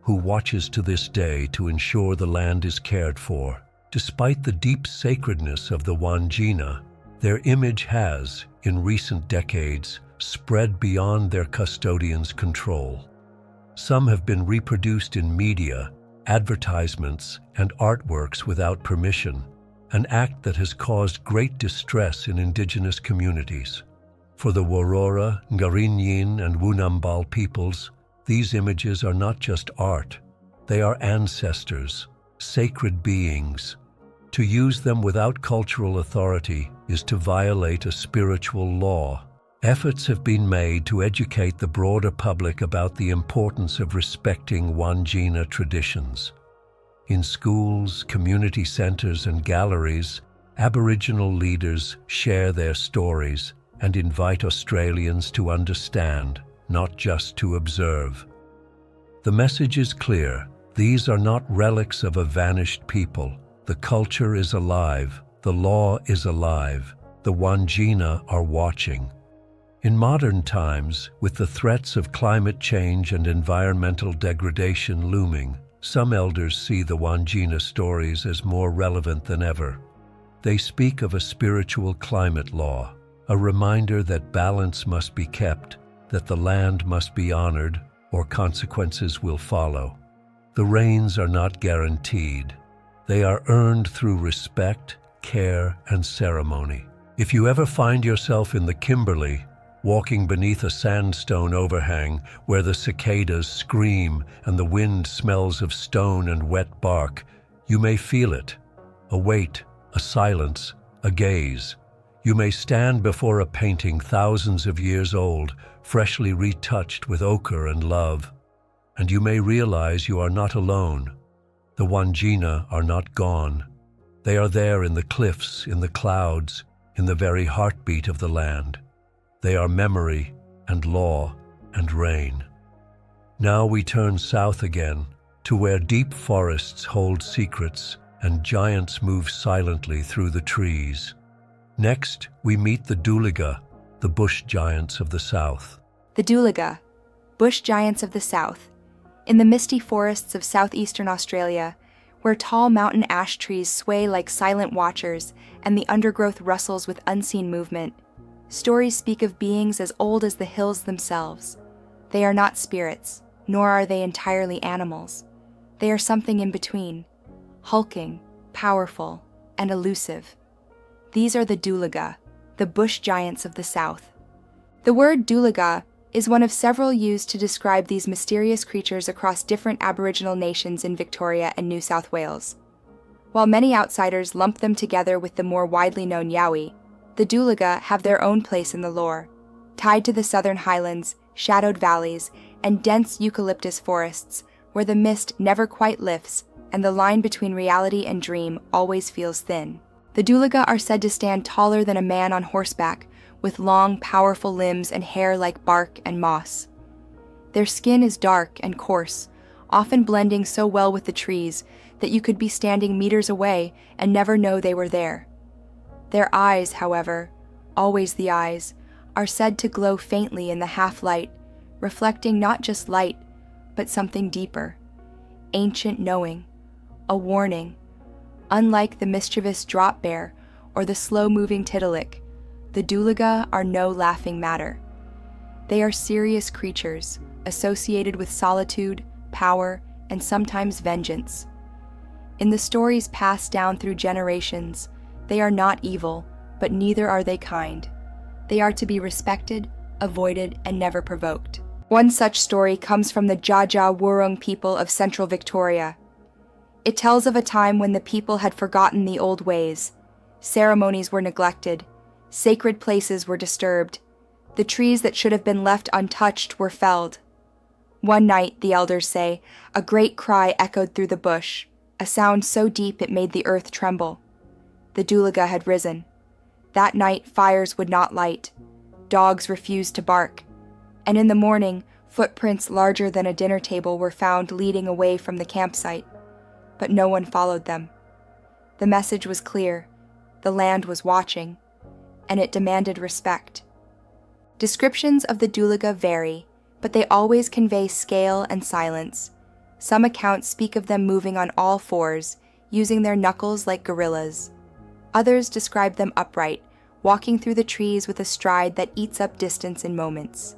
who watches to this day to ensure the land is cared for. Despite the deep sacredness of the Wandjina, their image has, in recent decades, spread beyond their custodians' control. Some have been reproduced in media, advertisements, and artworks without permission, an act that has caused great distress in indigenous communities. For the Worora, Ngarinyin, and Wunambal peoples, these images are not just art, they are ancestors, sacred beings. To use them without cultural authority is to violate a spiritual law. Efforts have been made to educate the broader public about the importance of respecting Wandjina traditions. In schools, community centers, and galleries, Aboriginal leaders share their stories and invite Australians to understand, not just to observe. The message is clear: these are not relics of a vanished people. The culture is alive, the law is alive, the Wandjina are watching. In modern times, with the threats of climate change and environmental degradation looming, some elders see the Wandjina stories as more relevant than ever. They speak of a spiritual climate law, a reminder that balance must be kept, that the land must be honored, or consequences will follow. The rains are not guaranteed. They are earned through respect, care, and ceremony. If you ever find yourself in the Kimberley, walking beneath a sandstone overhang where the cicadas scream and the wind smells of stone and wet bark, you may feel it. A weight, a silence, a gaze. You may stand before a painting thousands of years old, freshly retouched with ochre and love, and you may realize you are not alone. The Wandjina are not gone. They are there in the cliffs, in the clouds, in the very heartbeat of the land. They are memory and law and rain. Now we turn south again, to where deep forests hold secrets and giants move silently through the trees. Next, we meet the Dooligah, the bush giants of the south. The Dooligah, bush giants of the south, in the misty forests of southeastern Australia, where tall mountain ash trees sway like silent watchers and the undergrowth rustles with unseen movement, stories speak of beings as old as the hills themselves. They are not spirits, nor are they entirely animals. They are something in between, hulking, powerful, and elusive. These are the Dooligah, the bush giants of the south. The word Dooligah is one of several used to describe these mysterious creatures across different Aboriginal nations in Victoria and New South Wales. While many outsiders lump them together with the more widely known Yowie, the Dooligah have their own place in the lore, tied to the southern highlands, shadowed valleys, and dense eucalyptus forests, where the mist never quite lifts and the line between reality and dream always feels thin. The Dooligah are said to stand taller than a man on horseback, with long, powerful limbs and hair like bark and moss. Their skin is dark and coarse, often blending so well with the trees that you could be standing meters away and never know they were there. Their eyes, however, always the eyes, are said to glow faintly in the half-light, reflecting not just light, but something deeper, ancient knowing, a warning. Unlike the mischievous drop bear or the slow-moving Tiddalik, the Dooligah are no laughing matter. They are serious creatures, associated with solitude, power, and sometimes vengeance. In the stories passed down through generations, they are not evil, but neither are they kind. They are to be respected, avoided, and never provoked. One such story comes from the Dja-dja-wurrung people of central Victoria. It tells of a time when the people had forgotten the old ways. Ceremonies were neglected. Sacred places were disturbed. The trees that should have been left untouched were felled. One night, the elders say, a great cry echoed through the bush, a sound so deep it made the earth tremble. The Dooligah had risen. That night, fires would not light. Dogs refused to bark. And in the morning, footprints larger than a dinner table were found leading away from the campsite. But no one followed them. The message was clear. The land was watching, and it demanded respect. Descriptions of the Dooligah vary, but they always convey scale and silence. Some accounts speak of them moving on all fours, using their knuckles like gorillas. Others describe them upright, walking through the trees with a stride that eats up distance in moments.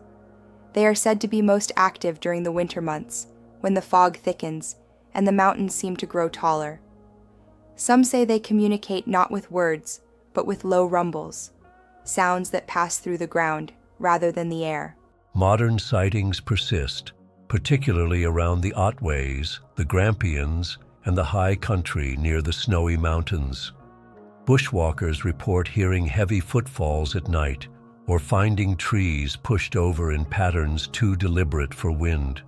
They are said to be most active during the winter months, when the fog thickens and the mountains seem to grow taller. Some say they communicate not with words, but with low rumbles, sounds that pass through the ground rather than the air. Modern sightings persist, particularly around the Otways, the Grampians, and the high country near the snowy mountains. Bushwalkers report hearing heavy footfalls at night or finding trees pushed over in patterns too deliberate for wind.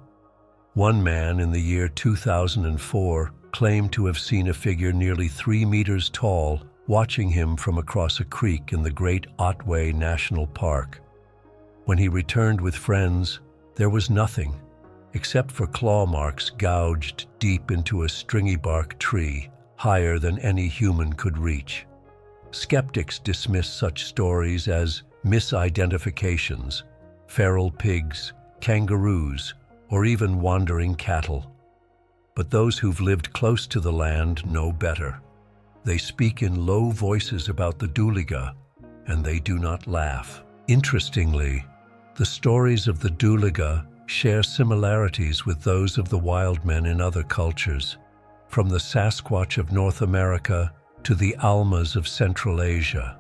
One man in the year 2004 claimed to have seen a figure nearly 3 meters tall watching him from across a creek in the Great Otway National Park. When he returned with friends, there was nothing, except for claw marks gouged deep into a stringy bark tree, higher than any human could reach. Skeptics dismiss such stories as misidentifications, feral pigs, kangaroos, or even wandering cattle. But those who've lived close to the land know better. They speak in low voices about the Dooligah, and they do not laugh. Interestingly, the stories of the Dooligah share similarities with those of the Wildmen in other cultures, from the Sasquatch of North America to the Almas of Central Asia.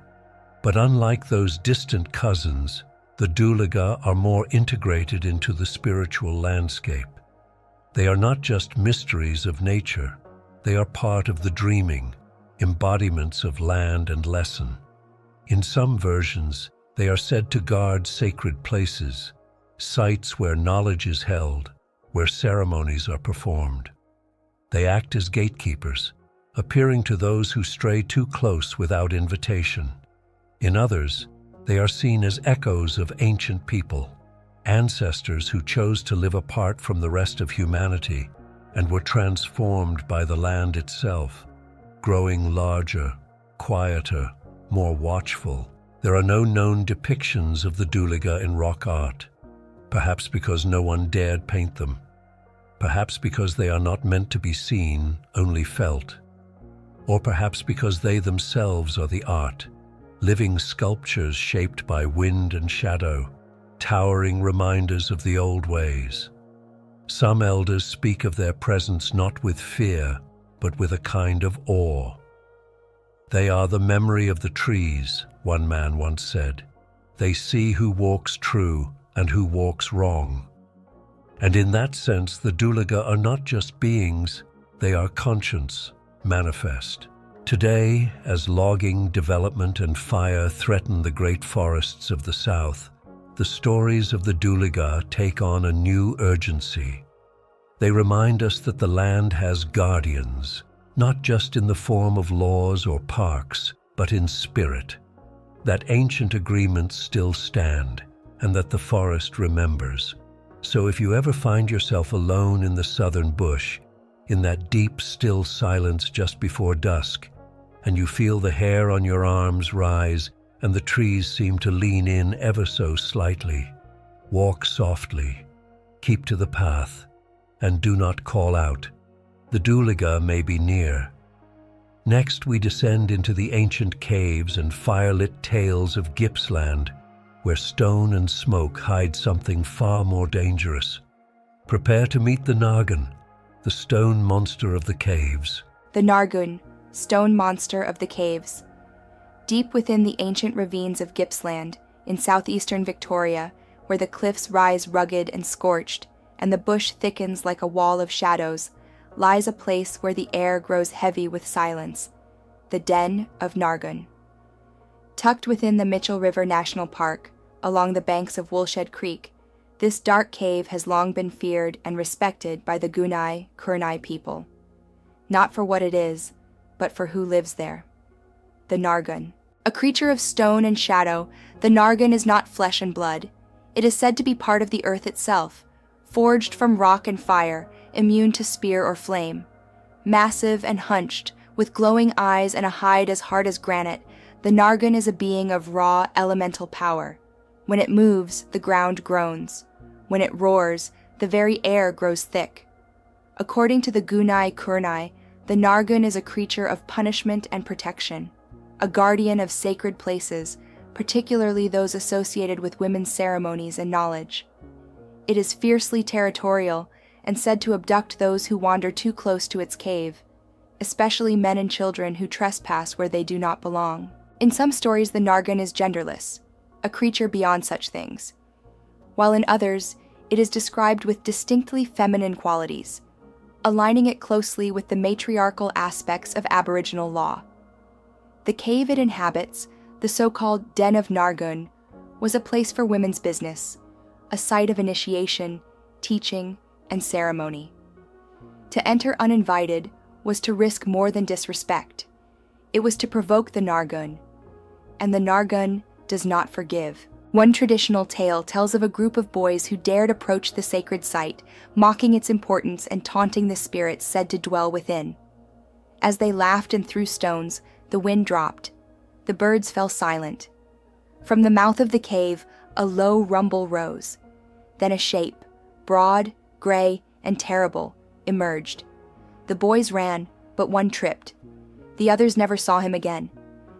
But unlike those distant cousins, the Dooligah are more integrated into the spiritual landscape. They are not just mysteries of nature, they are part of the dreaming, embodiments of land and lesson. In some versions, they are said to guard sacred places, sites where knowledge is held, where ceremonies are performed. They act as gatekeepers, appearing to those who stray too close without invitation. In others, they are seen as echoes of ancient people, ancestors who chose to live apart from the rest of humanity and were transformed by the land itself, growing larger, quieter, more watchful. There are no known depictions of the Dooligah in rock art, perhaps because no one dared paint them, perhaps because they are not meant to be seen, only felt, or perhaps because they themselves are the art, living sculptures shaped by wind and shadow, towering reminders of the old ways. Some elders speak of their presence not with fear, but with a kind of awe. They are the memory of the trees, one man once said. They see who walks true and who walks wrong. And in that sense, the Dooligah are not just beings, they are conscience, manifest. Today, as logging, development, and fire threaten the great forests of the South, the stories of the Dooligah take on a new urgency. They remind us that the land has guardians, not just in the form of laws or parks, but in spirit, that ancient agreements still stand, and that the forest remembers. So if you ever find yourself alone in the southern bush, in that deep, still silence just before dusk, and you feel the hair on your arms rise and the trees seem to lean in ever so slightly, walk softly, keep to the path, and do not call out. The Dooligah may be near. Next, we descend into the ancient caves and firelit tales of Gippsland, where stone and smoke hide something far more dangerous. Prepare to meet the Nargun, the stone monster of the caves. The Nargun, stone monster of the caves. Deep within the ancient ravines of Gippsland, in southeastern Victoria, where the cliffs rise rugged and scorched, and the bush thickens like a wall of shadows, lies a place where the air grows heavy with silence, the den of Nargun. Tucked within the Mitchell River National Park, along the banks of Woolshed Creek, this dark cave has long been feared and respected by the Goodnight, Curlew people. Not for what it is, but for who lives there. The Nargun. A creature of stone and shadow, the Nargun is not flesh and blood. It is said to be part of the earth itself, forged from rock and fire, immune to spear or flame. Massive and hunched, with glowing eyes and a hide as hard as granite, the Nargun is a being of raw, elemental power. When it moves, the ground groans. When it roars, the very air grows thick. According to the Goodnight Curlew, the Nargun is a creature of punishment and protection, a guardian of sacred places, particularly those associated with women's ceremonies and knowledge. It is fiercely territorial and said to abduct those who wander too close to its cave, especially men and children who trespass where they do not belong. In some stories, the Nargun is genderless, a creature beyond such things, while in others, it is described with distinctly feminine qualities, aligning it closely with the matriarchal aspects of Aboriginal law. The cave it inhabits, the so-called Den of Nargun, was a place for women's business, a site of initiation, teaching, and ceremony. To enter uninvited was to risk more than disrespect. It was to provoke the Nargun, and the Nargun does not forgive. One traditional tale tells of a group of boys who dared approach the sacred site, mocking its importance and taunting the spirits said to dwell within. As they laughed and threw stones, the wind dropped. The birds fell silent. From the mouth of the cave, a low rumble rose. Then a shape, broad, gray, and terrible, emerged. The boys ran, but one tripped. The others never saw him again.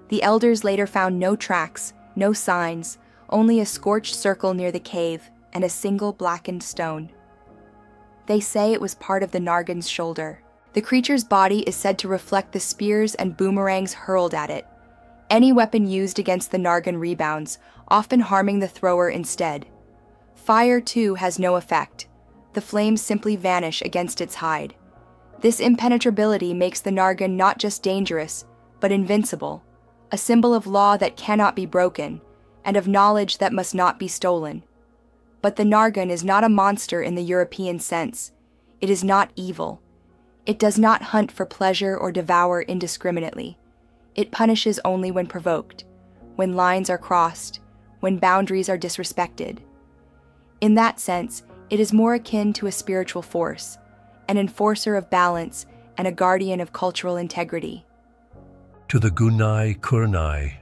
The elders later found no tracks, no signs, only a scorched circle near the cave and a single blackened stone. They say it was part of the Nargun's shoulder. The creature's body is said to reflect the spears and boomerangs hurled at it. Any weapon used against the Nargun rebounds, often harming the thrower instead. Fire, too, has no effect. The flames simply vanish against its hide. This impenetrability makes the Nargun not just dangerous, but invincible, a symbol of law that cannot be broken, and of knowledge that must not be stolen. But the Nargun is not a monster in the European sense. It is not evil. It does not hunt for pleasure or devour indiscriminately. It punishes only when provoked, when lines are crossed, when boundaries are disrespected. In that sense, it is more akin to a spiritual force, an enforcer of balance and a guardian of cultural integrity. To the Gunai Kurnai,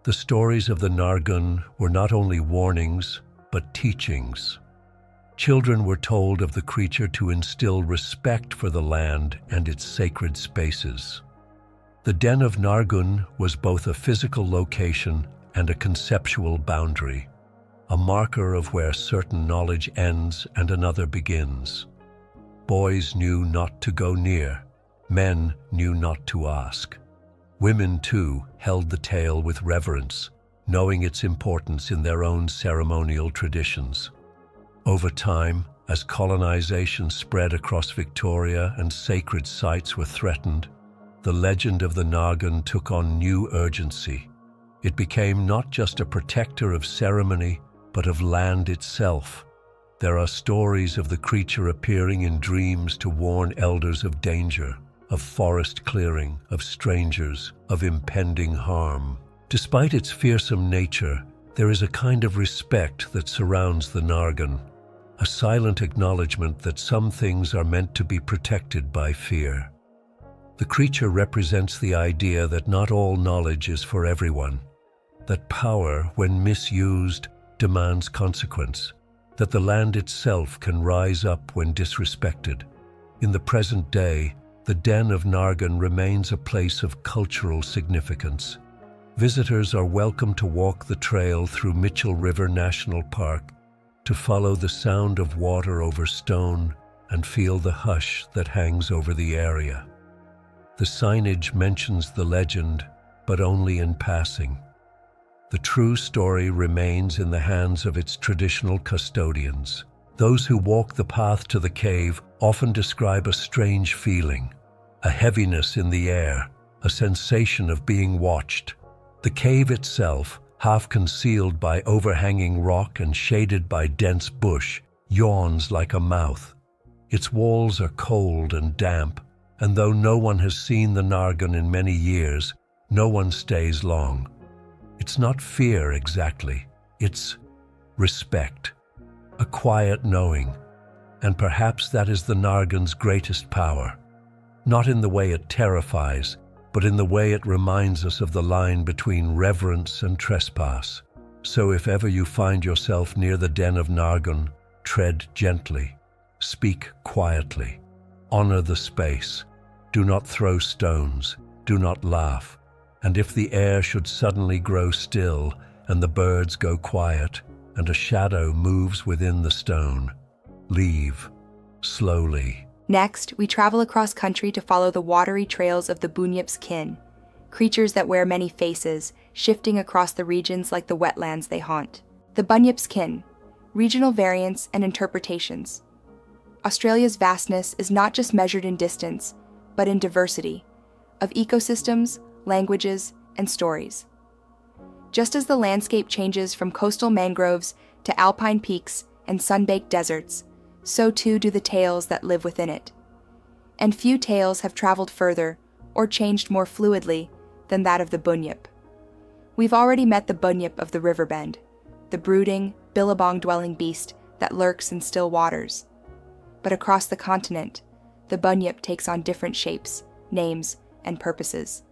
the stories of the Nargun were not only warnings, but teachings. Children were told of the creature to instill respect for the land and its sacred spaces. The den of Nargun was both a physical location and a conceptual boundary, a marker of where certain knowledge ends and another begins. Boys knew not to go near, men knew not to ask. Women, too, held the tale with reverence, knowing its importance in their own ceremonial traditions. Over time, as colonization spread across Victoria and sacred sites were threatened, the legend of the Nargun took on new urgency. It became not just a protector of ceremony, but of land itself. There are stories of the creature appearing in dreams to warn elders of danger, of forest clearing, of strangers, of impending harm. Despite its fearsome nature, there is a kind of respect that surrounds the Nargun, a silent acknowledgement that some things are meant to be protected by fear. The creature represents the idea that not all knowledge is for everyone, that power, when misused, demands consequence, that the land itself can rise up when disrespected. In the present day, the Den of Nargun remains a place of cultural significance. Visitors are welcome to walk the trail through Mitchell River National Park, to follow the sound of water over stone and feel the hush that hangs over the area. The signage mentions the legend, but only in passing. The true story remains in the hands of its traditional custodians. Those who walk the path to the cave often describe a strange feeling, a heaviness in the air, a sensation of being watched. The cave itself, half concealed by overhanging rock and shaded by dense bush, yawns like a mouth. Its walls are cold and damp, and though no one has seen the Nargun in many years, no one stays long. It's not fear exactly, it's respect, a quiet knowing, and perhaps that is the Nargun's greatest power. Not in the way it terrifies, but in the way it reminds us of the line between reverence and trespass. So if ever you find yourself near the Den of Nargun, tread gently, speak quietly, honor the space, do not throw stones, do not laugh, and if the air should suddenly grow still and the birds go quiet and a shadow moves within the stone, leave, slowly. Next, we travel across country to follow the watery trails of the Bunyip's kin, creatures that wear many faces, shifting across the regions like the wetlands they haunt. The Bunyip's kin, regional variants and interpretations. Australia's vastness is not just measured in distance, but in diversity of ecosystems, languages, and stories. Just as the landscape changes from coastal mangroves to alpine peaks and sun-baked deserts, so too do the tales that live within it. And few tales have traveled further or changed more fluidly than that of the Bunyip. We've already met the Bunyip of the Riverbend, the brooding, Billabong-dwelling beast that lurks in still waters. But across the continent, the Bunyip takes on different shapes, names, and purposes.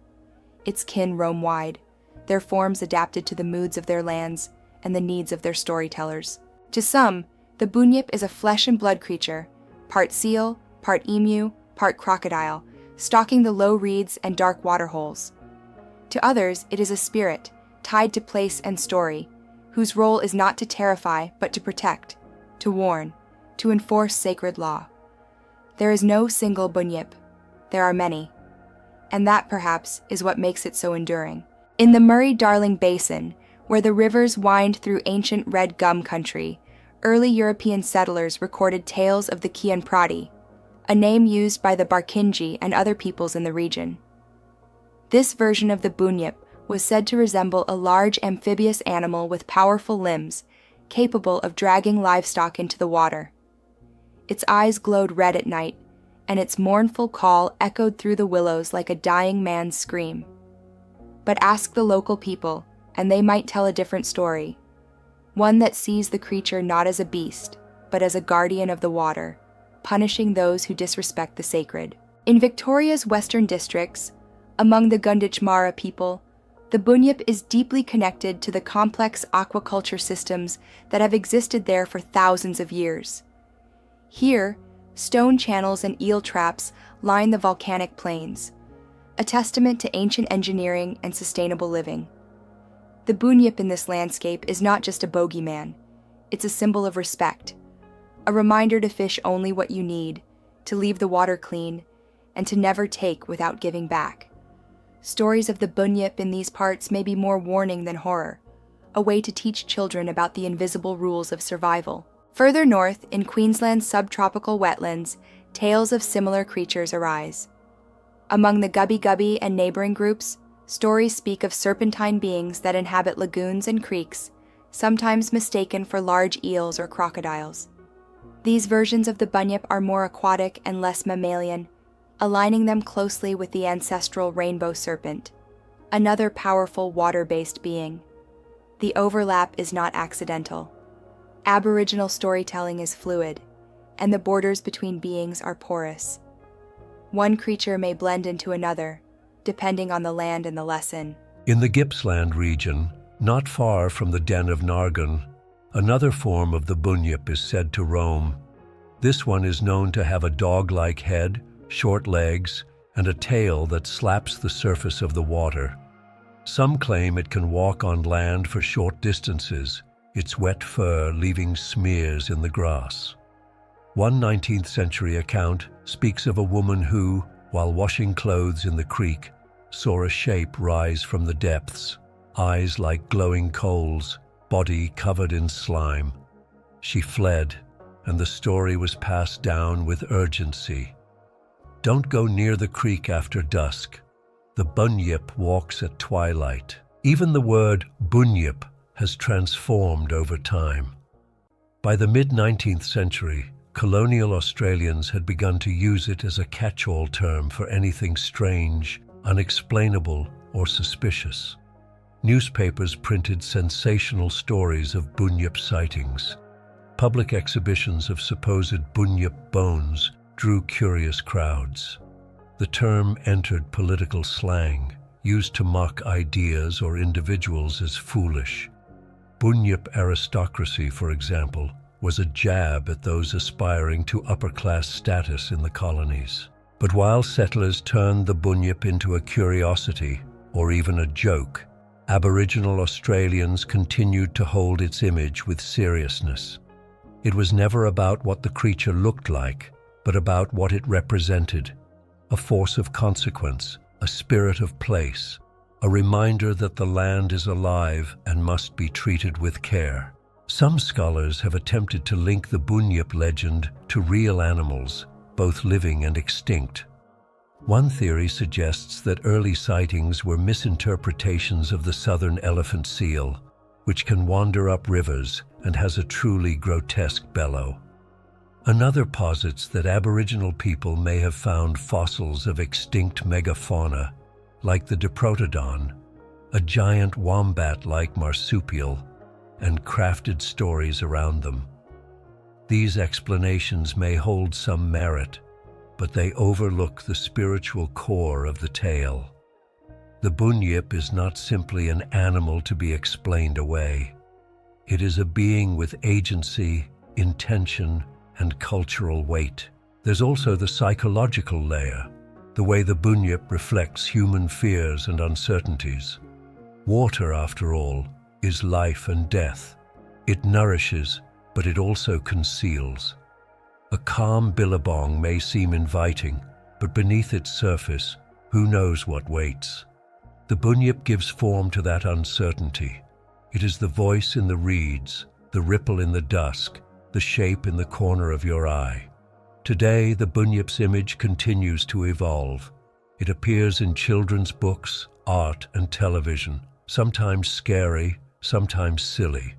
Its kin roam wide, their forms adapted to the moods of their lands and the needs of their storytellers. To some, the Bunyip is a flesh and blood creature, part seal, part emu, part crocodile, stalking the low reeds and dark waterholes. To others, it is a spirit, tied to place and story, whose role is not to terrify but to protect, to warn, to enforce sacred law. There is no single Bunyip. There are many. And that, perhaps, is what makes it so enduring. In the Murray-Darling Basin, where the rivers wind through ancient red gum country, early European settlers recorded tales of the Kianpradi, a name used by the Barkinji and other peoples in the region. This version of the Bunyip was said to resemble a large amphibious animal with powerful limbs, capable of dragging livestock into the water. Its eyes glowed red at night, and its mournful call echoed through the willows like a dying man's scream. But ask the local people, and they might tell a different story, one that sees the creature not as a beast, but as a guardian of the water, punishing those who disrespect the sacred. In Victoria's western districts, among the Gunditjmara people, the Bunyip is deeply connected to the complex aquaculture systems that have existed there for thousands of years. Here, stone channels and eel traps line the volcanic plains, a testament to ancient engineering and sustainable living. The Bunyip in this landscape is not just a bogeyman, it's a symbol of respect, a reminder to fish only what you need, to leave the water clean, and to never take without giving back. Stories of the Bunyip in these parts may be more warning than horror, a way to teach children about the invisible rules of survival. Further north, in Queensland's subtropical wetlands, tales of similar creatures arise. Among the gubby-gubby and neighboring groups, stories speak of serpentine beings that inhabit lagoons and creeks, sometimes mistaken for large eels or crocodiles. These versions of the Bunyip are more aquatic and less mammalian, aligning them closely with the ancestral rainbow serpent, another powerful water-based being. The overlap is not accidental. Aboriginal storytelling is fluid, and the borders between beings are porous. One creature may blend into another, depending on the land and the lesson. In the Gippsland region, not far from the den of Nargun, another form of the Bunyip is said to roam. This one is known to have a dog-like head, short legs, and a tail that slaps the surface of the water. Some claim it can walk on land for short distances, its wet fur leaving smears in the grass. One 19th century account speaks of a woman who, while washing clothes in the creek, saw a shape rise from the depths, eyes like glowing coals, body covered in slime. She fled, and the story was passed down with urgency. Don't go near the creek after dusk. The Bunyip walks at twilight. Even the word Bunyip has transformed over time. By the mid-19th century, colonial Australians had begun to use it as a catch-all term for anything strange, unexplainable, or suspicious. Newspapers printed sensational stories of Bunyip sightings. Public exhibitions of supposed Bunyip bones drew curious crowds. The term entered political slang, used to mock ideas or individuals as foolish. Bunyip aristocracy, for example, was a jab at those aspiring to upper-class status in the colonies. But while settlers turned the Bunyip into a curiosity, or even a joke, Aboriginal Australians continued to hold its image with seriousness. It was never about what the creature looked like, but about what it represented: a force of consequence, a spirit of place, a reminder that the land is alive and must be treated with care. Some scholars have attempted to link the Bunyip legend to real animals, both living and extinct. One theory suggests that early sightings were misinterpretations of the southern elephant seal, which can wander up rivers and has a truly grotesque bellow. Another posits that Aboriginal people may have found fossils of extinct megafauna, like the Diprotodon, a giant wombat-like marsupial, and crafted stories around them. These explanations may hold some merit, but they overlook the spiritual core of the tale. The Bunyip is not simply an animal to be explained away. It is a being with agency, intention, and cultural weight. There's also the psychological layer, the way the Bunyip reflects human fears and uncertainties. Water, after all, is life and death. It nourishes, but it also conceals. A calm Billabong may seem inviting, but beneath its surface, who knows what waits? The Bunyip gives form to that uncertainty. It is the voice in the reeds, the ripple in the dusk, the shape in the corner of your eye. Today, the Bunyip's image continues to evolve. It appears in children's books, art, and television, sometimes scary, sometimes silly.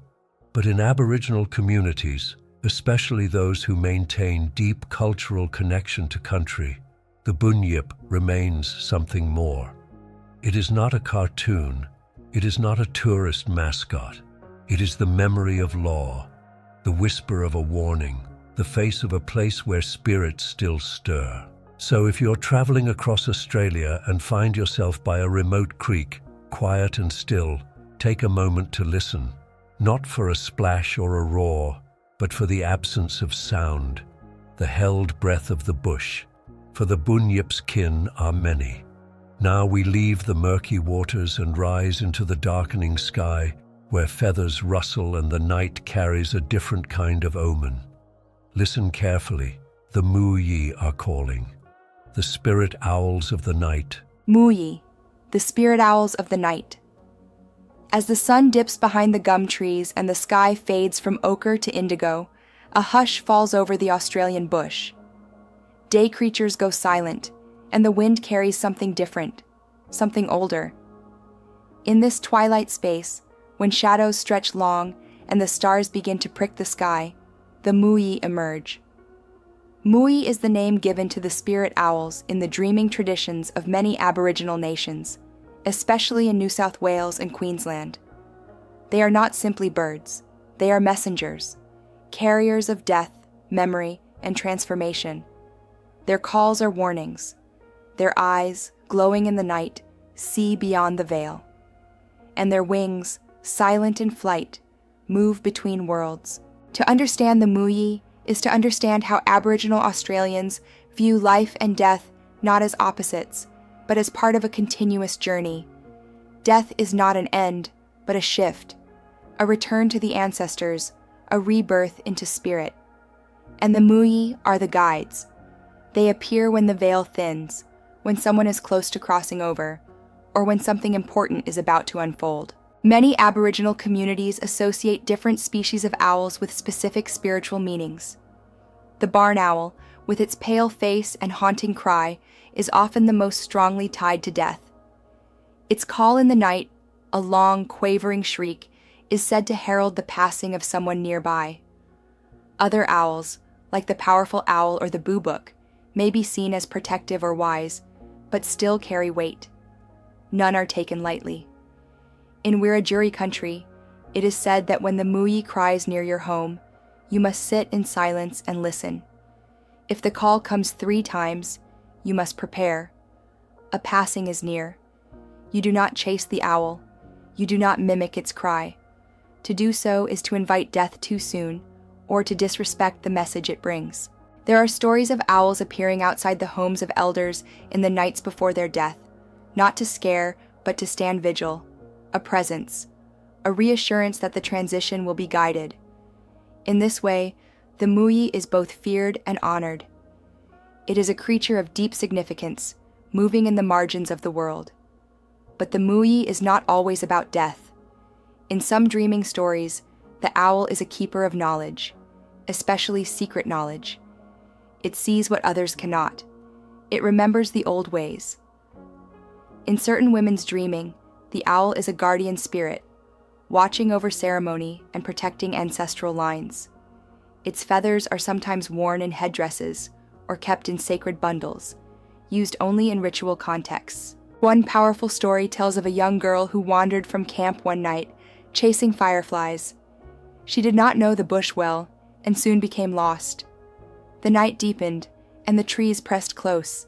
But in Aboriginal communities, especially those who maintain deep cultural connection to country. The Bunyip remains something more. It is not a cartoon. It is not a tourist mascot. It is the memory of law, the whisper of a warning, the face of a place where spirits still stir. So if you're traveling across Australia and find yourself by a remote creek, quiet and still, take a moment to listen, not for a splash or a roar, but for the absence of sound, the held breath of the bush. For the Bunyip's kin are many. Now we leave the murky waters and rise into the darkening sky, where feathers rustle and the night carries a different kind of omen. Listen carefully. The Mooyi are calling. The spirit owls of the night. Mooyi, the spirit owls of the night. As the sun dips behind the gum trees and the sky fades from ochre to indigo, a hush falls over the Australian bush. Day creatures go silent, and the wind carries something different, something older. In this twilight space, when shadows stretch long and the stars begin to prick the sky, the Mooyi emerge. Mooyi is the name given to the spirit owls in the dreaming traditions of many Aboriginal nations, especially in New South Wales and Queensland. They are not simply birds. They are messengers, carriers of death, memory, and transformation. Their calls are warnings. Their eyes, glowing in the night, see beyond the veil. And their wings, silent in flight, move between worlds. To understand the Mooyi is to understand how Aboriginal Australians view life and death not as opposites, but as part of a continuous journey. Death is not an end, but a shift, a return to the ancestors, a rebirth into spirit. And the Mooyi are the guides. They appear when the veil thins, when someone is close to crossing over, or when something important is about to unfold. Many Aboriginal communities associate different species of owls with specific spiritual meanings. The barn owl, with its pale face and haunting cry, is often the most strongly tied to death. Its call in the night, a long, quavering shriek, is said to herald the passing of someone nearby. Other owls, like the powerful owl or the boobook, may be seen as protective or wise, but still carry weight. None are taken lightly. In Wiradjuri country, it is said that when the Mooyi cries near your home, you must sit in silence and listen. If the call comes 3 times, you must prepare. A passing is near. You do not chase the owl. You do not mimic its cry. To do so is to invite death too soon, or to disrespect the message it brings. There are stories of owls appearing outside the homes of elders in the nights before their death, not to scare, but to stand vigil, a presence, a reassurance that the transition will be guided. In this way, the Mooyi is both feared and honored. It is a creature of deep significance, moving in the margins of the world. But the Mooyi is not always about death. In some dreaming stories, the owl is a keeper of knowledge, especially secret knowledge. It sees what others cannot. It remembers the old ways. In certain women's dreaming, the owl is a guardian spirit, watching over ceremony and protecting ancestral lines. Its feathers are sometimes worn in headdresses or kept in sacred bundles, used only in ritual contexts. One powerful story tells of a young girl who wandered from camp one night, chasing fireflies. She did not know the bush well, and soon became lost. The night deepened, and the trees pressed close.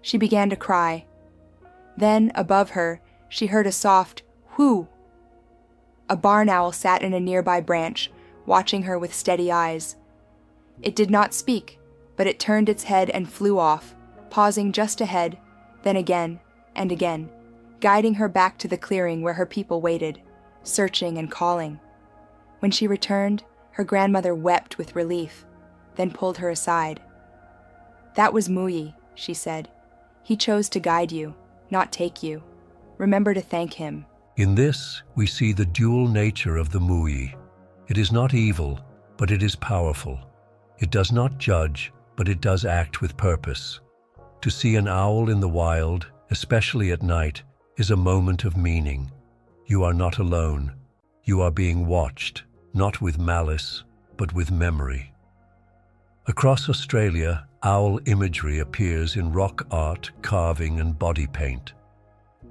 She began to cry. Then, above her, she heard a soft whoo. A barn owl sat in a nearby branch, watching her with steady eyes. It did not speak, but it turned its head and flew off, pausing just ahead, then again and again, guiding her back to the clearing where her people waited, searching and calling. When she returned, her grandmother wept with relief, then pulled her aside. "That was Mooyi," she said. "He chose to guide you, not take you. Remember to thank him." In this, we see the dual nature of the Mooyi. It is not evil, but it is powerful. It does not judge, but it does act with purpose. To see an owl in the wild, especially at night, is a moment of meaning. You are not alone. You are being watched, not with malice, but but with memory. Across Australia, owl imagery appears in rock art, carving, and body paint.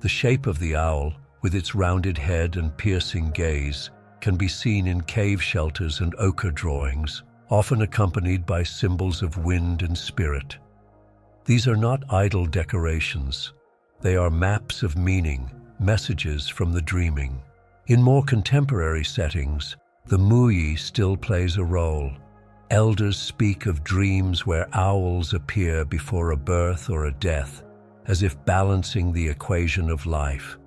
The shape of the owl, with its rounded head and piercing gaze, can be seen in cave shelters and ochre drawings, often accompanied by symbols of wind and spirit. These are not idle decorations. They are maps of meaning, messages from the dreaming. In more contemporary settings, the Mooyi still plays a role. Elders speak of dreams where owls appear before a birth or a death, as if balancing the equation of life.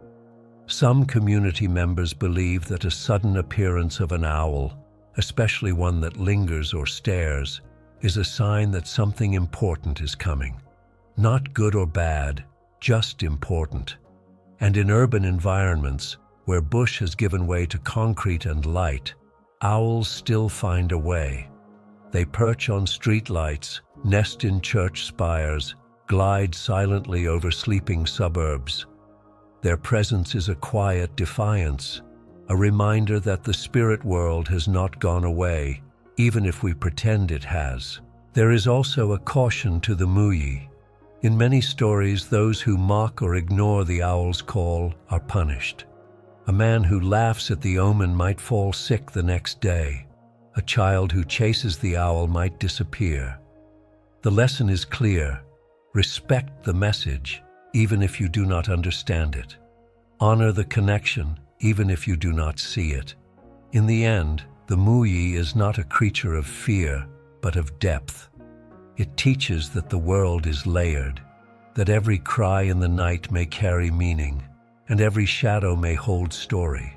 Some community members believe that a sudden appearance of an owl, especially one that lingers or stares, is a sign that something important is coming. Not good or bad, just important. And in urban environments, where bush has given way to concrete and light, owls still find a way. They perch on streetlights, nest in church spires, glide silently over sleeping suburbs. Their presence is a quiet defiance, a reminder that the spirit world has not gone away, even if we pretend it has. There is also a caution to the Mooyi. In many stories, those who mock or ignore the owl's call are punished. A man who laughs at the omen might fall sick the next day. A child who chases the owl might disappear. The lesson is clear. Respect the message, even if you do not understand it. Honor the connection, even if you do not see it. In the end, the Mooyi is not a creature of fear, but of depth. It teaches that the world is layered, that every cry in the night may carry meaning, and every shadow may hold story.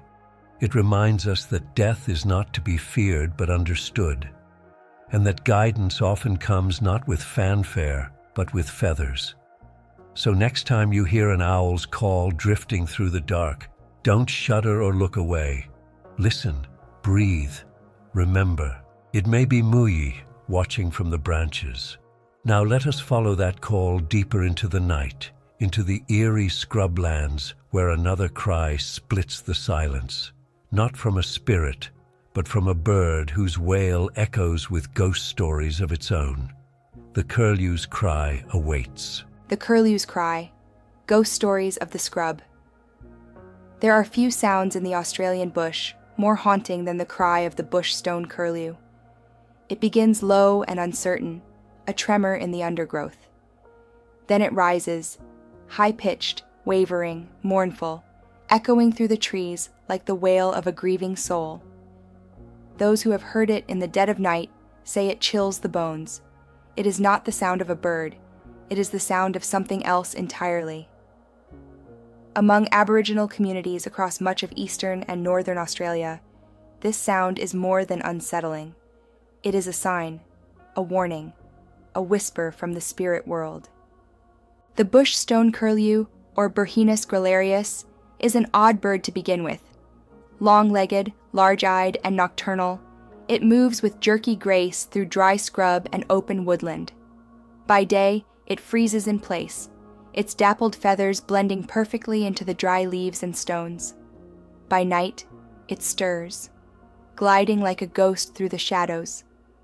It reminds us that death is not to be feared but understood, and that guidance often comes not with fanfare, but with feathers. So next time you hear an owl's call drifting through the dark, don't shudder or look away. Listen, breathe, remember. It may be Mooyi watching from the branches. Now let us follow that call deeper into the night, into the eerie scrublands where another cry splits the silence. Not from a spirit, but from a bird whose wail echoes with ghost stories of its own. The curlew's cry awaits. The curlew's cry, ghost stories of the scrub. There are few sounds in the Australian bush more haunting than the cry of the bush stone curlew. It begins low and uncertain, a tremor in the undergrowth. Then it rises, high-pitched, wavering, mournful, echoing through the trees like the wail of a grieving soul. Those who have heard it in the dead of night say it chills the bones. It is not the sound of a bird. It is the sound of something else entirely. Among Aboriginal communities across much of eastern and northern Australia, this sound is more than unsettling. It is a sign, a warning, a whisper from the spirit world. The bush stone curlew, or Burhinus gregarius, is an odd bird to begin with. Long-legged, large-eyed, and nocturnal, it moves with jerky grace through dry scrub and open woodland. By day, it freezes in place, its dappled feathers blending perfectly into the dry leaves and stones. By night, it stirs, gliding like a ghost through the shadows,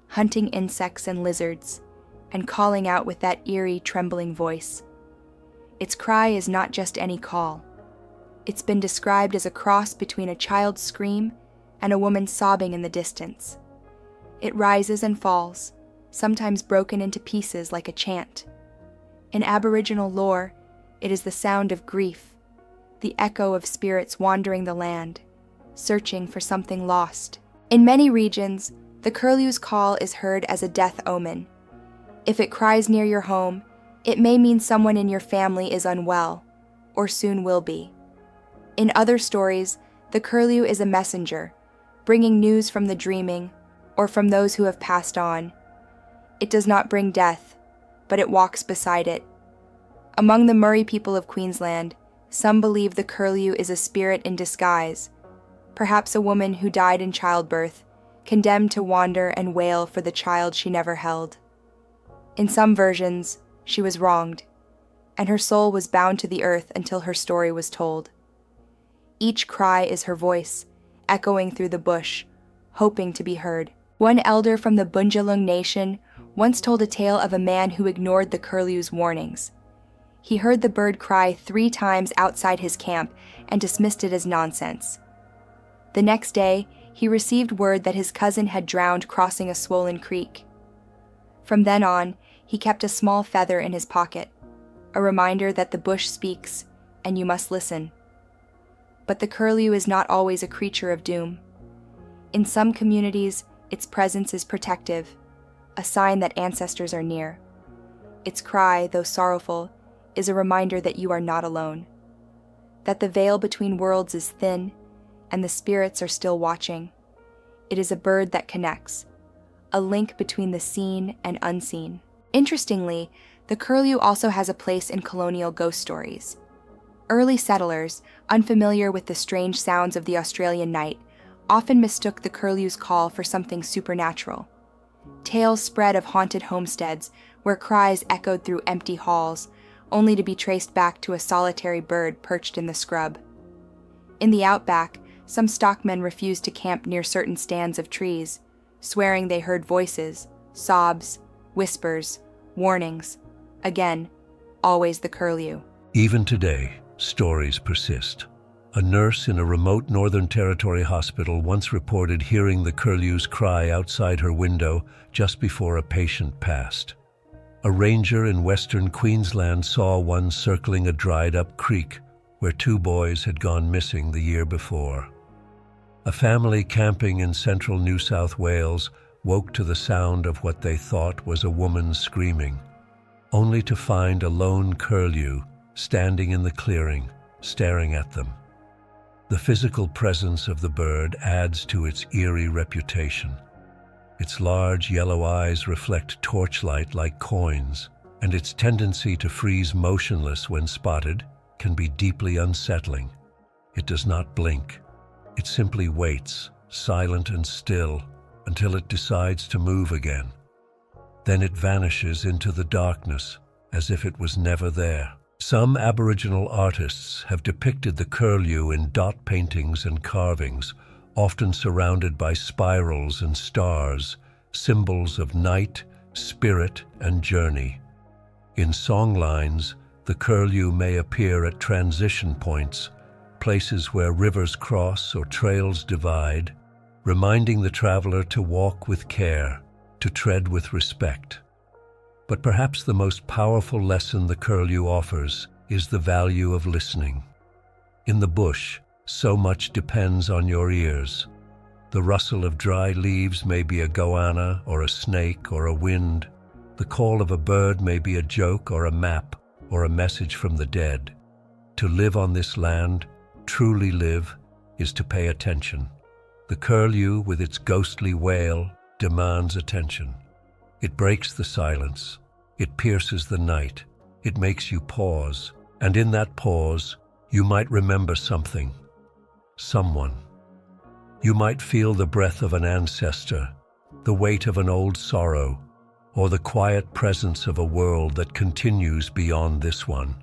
hunting insects and lizards, and calling out with that eerie, trembling voice. Its cry is not just any call. It's been described as a cross between a child's scream and a woman sobbing in the distance. It rises and falls, sometimes broken into pieces like a chant. In Aboriginal lore, it is the sound of grief, the echo of spirits wandering the land, searching for something lost. In many regions, the curlew's call is heard as a death omen. If it cries near your home, it may mean someone in your family is unwell, or soon will be. In other stories, the curlew is a messenger, bringing news from the dreaming, or from those who have passed on. It does not bring death, but it walks beside it. Among the Mooyi people of Queensland, some believe the curlew is a spirit in disguise, perhaps a woman who died in childbirth, condemned to wander and wail for the child she never held. In some versions, she was wronged, and her soul was bound to the earth until her story was told. Each cry is her voice, echoing through the bush, hoping to be heard. One elder from the Bundjalung nation once told a tale of a man who ignored the curlew's warnings. He heard the bird cry 3 times outside his camp and dismissed it as nonsense. The next day, he received word that his cousin had drowned crossing a swollen creek. From then on, he kept a small feather in his pocket, a reminder that the bush speaks and you must listen. But the curlew is not always a creature of doom. In some communities, its presence is protective, a sign that ancestors are near. Its cry, though sorrowful, is a reminder that you are not alone, that the veil between worlds is thin and the spirits are still watching. It is a bird that connects, a link between the seen and unseen. Interestingly, the curlew also has a place in colonial ghost stories. Early settlers, unfamiliar with the strange sounds of the Australian night, often mistook the curlew's call for something supernatural. Tales spread of haunted homesteads where cries echoed through empty halls, only to be traced back to a solitary bird perched in the scrub. In the outback, some stockmen refused to camp near certain stands of trees, swearing they heard voices, sobs, whispers, warnings. Again, always the curlew. Even today, stories persist. A nurse in a remote Northern Territory hospital once reported hearing the curlew's cry outside her window just before a patient passed. A ranger in Western Queensland saw one circling a dried-up creek where 2 boys had gone missing the year before. A family camping in central New South Wales woke to the sound of what they thought was a woman screaming, only to find a lone curlew standing in the clearing, staring at them. The physical presence of the bird adds to its eerie reputation. Its large yellow eyes reflect torchlight like coins, and its tendency to freeze motionless when spotted can be deeply unsettling. It does not blink. It simply waits, silent and still, until it decides to move again. Then it vanishes into the darkness, as if it was never there. Some Aboriginal artists have depicted the curlew in dot paintings and carvings, often surrounded by spirals and stars, symbols of night, spirit, and journey. In songlines, the curlew may appear at transition points, places where rivers cross or trails divide, reminding the traveler to walk with care, to tread with respect. But perhaps the most powerful lesson the curlew offers is the value of listening. In the bush, so much depends on your ears. The rustle of dry leaves may be a goanna or a snake or a wind. The call of a bird may be a joke or a map or a message from the dead. To live on this land, truly live, is to pay attention. The curlew, with its ghostly wail, demands attention. It breaks the silence. It pierces the night. It makes you pause. And in that pause, you might remember something. Someone. You might feel the breath of an ancestor, the weight of an old sorrow, or the quiet presence of a world that continues beyond this one.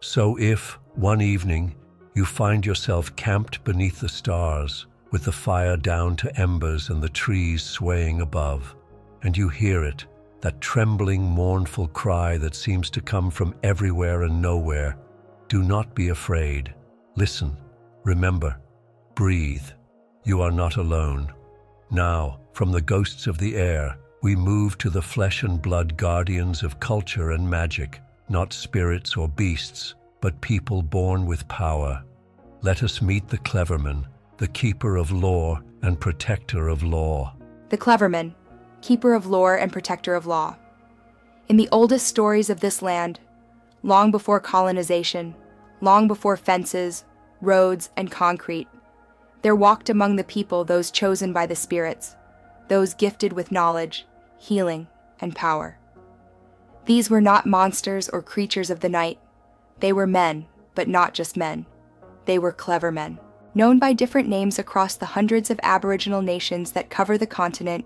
So if, one evening, you find yourself camped beneath the stars, with the fire down to embers and the trees swaying above, and you hear it, that trembling, mournful cry that seems to come from everywhere and nowhere, do not be afraid. Listen, remember, breathe. You are not alone. Now, from the ghosts of the air, we move to the flesh and blood guardians of culture and magic, not spirits or beasts, but people born with power. Let us meet the Cleverman, the keeper of lore and protector of law. The Cleverman, keeper of lore and protector of law. In the oldest stories of this land, long before colonization, long before fences, roads, and concrete, there walked among the people those chosen by the spirits, those gifted with knowledge, healing, and power. These were not monsters or creatures of the night. They were men, but not just men. They were clever men. Known by different names across the hundreds of Aboriginal nations that cover the continent,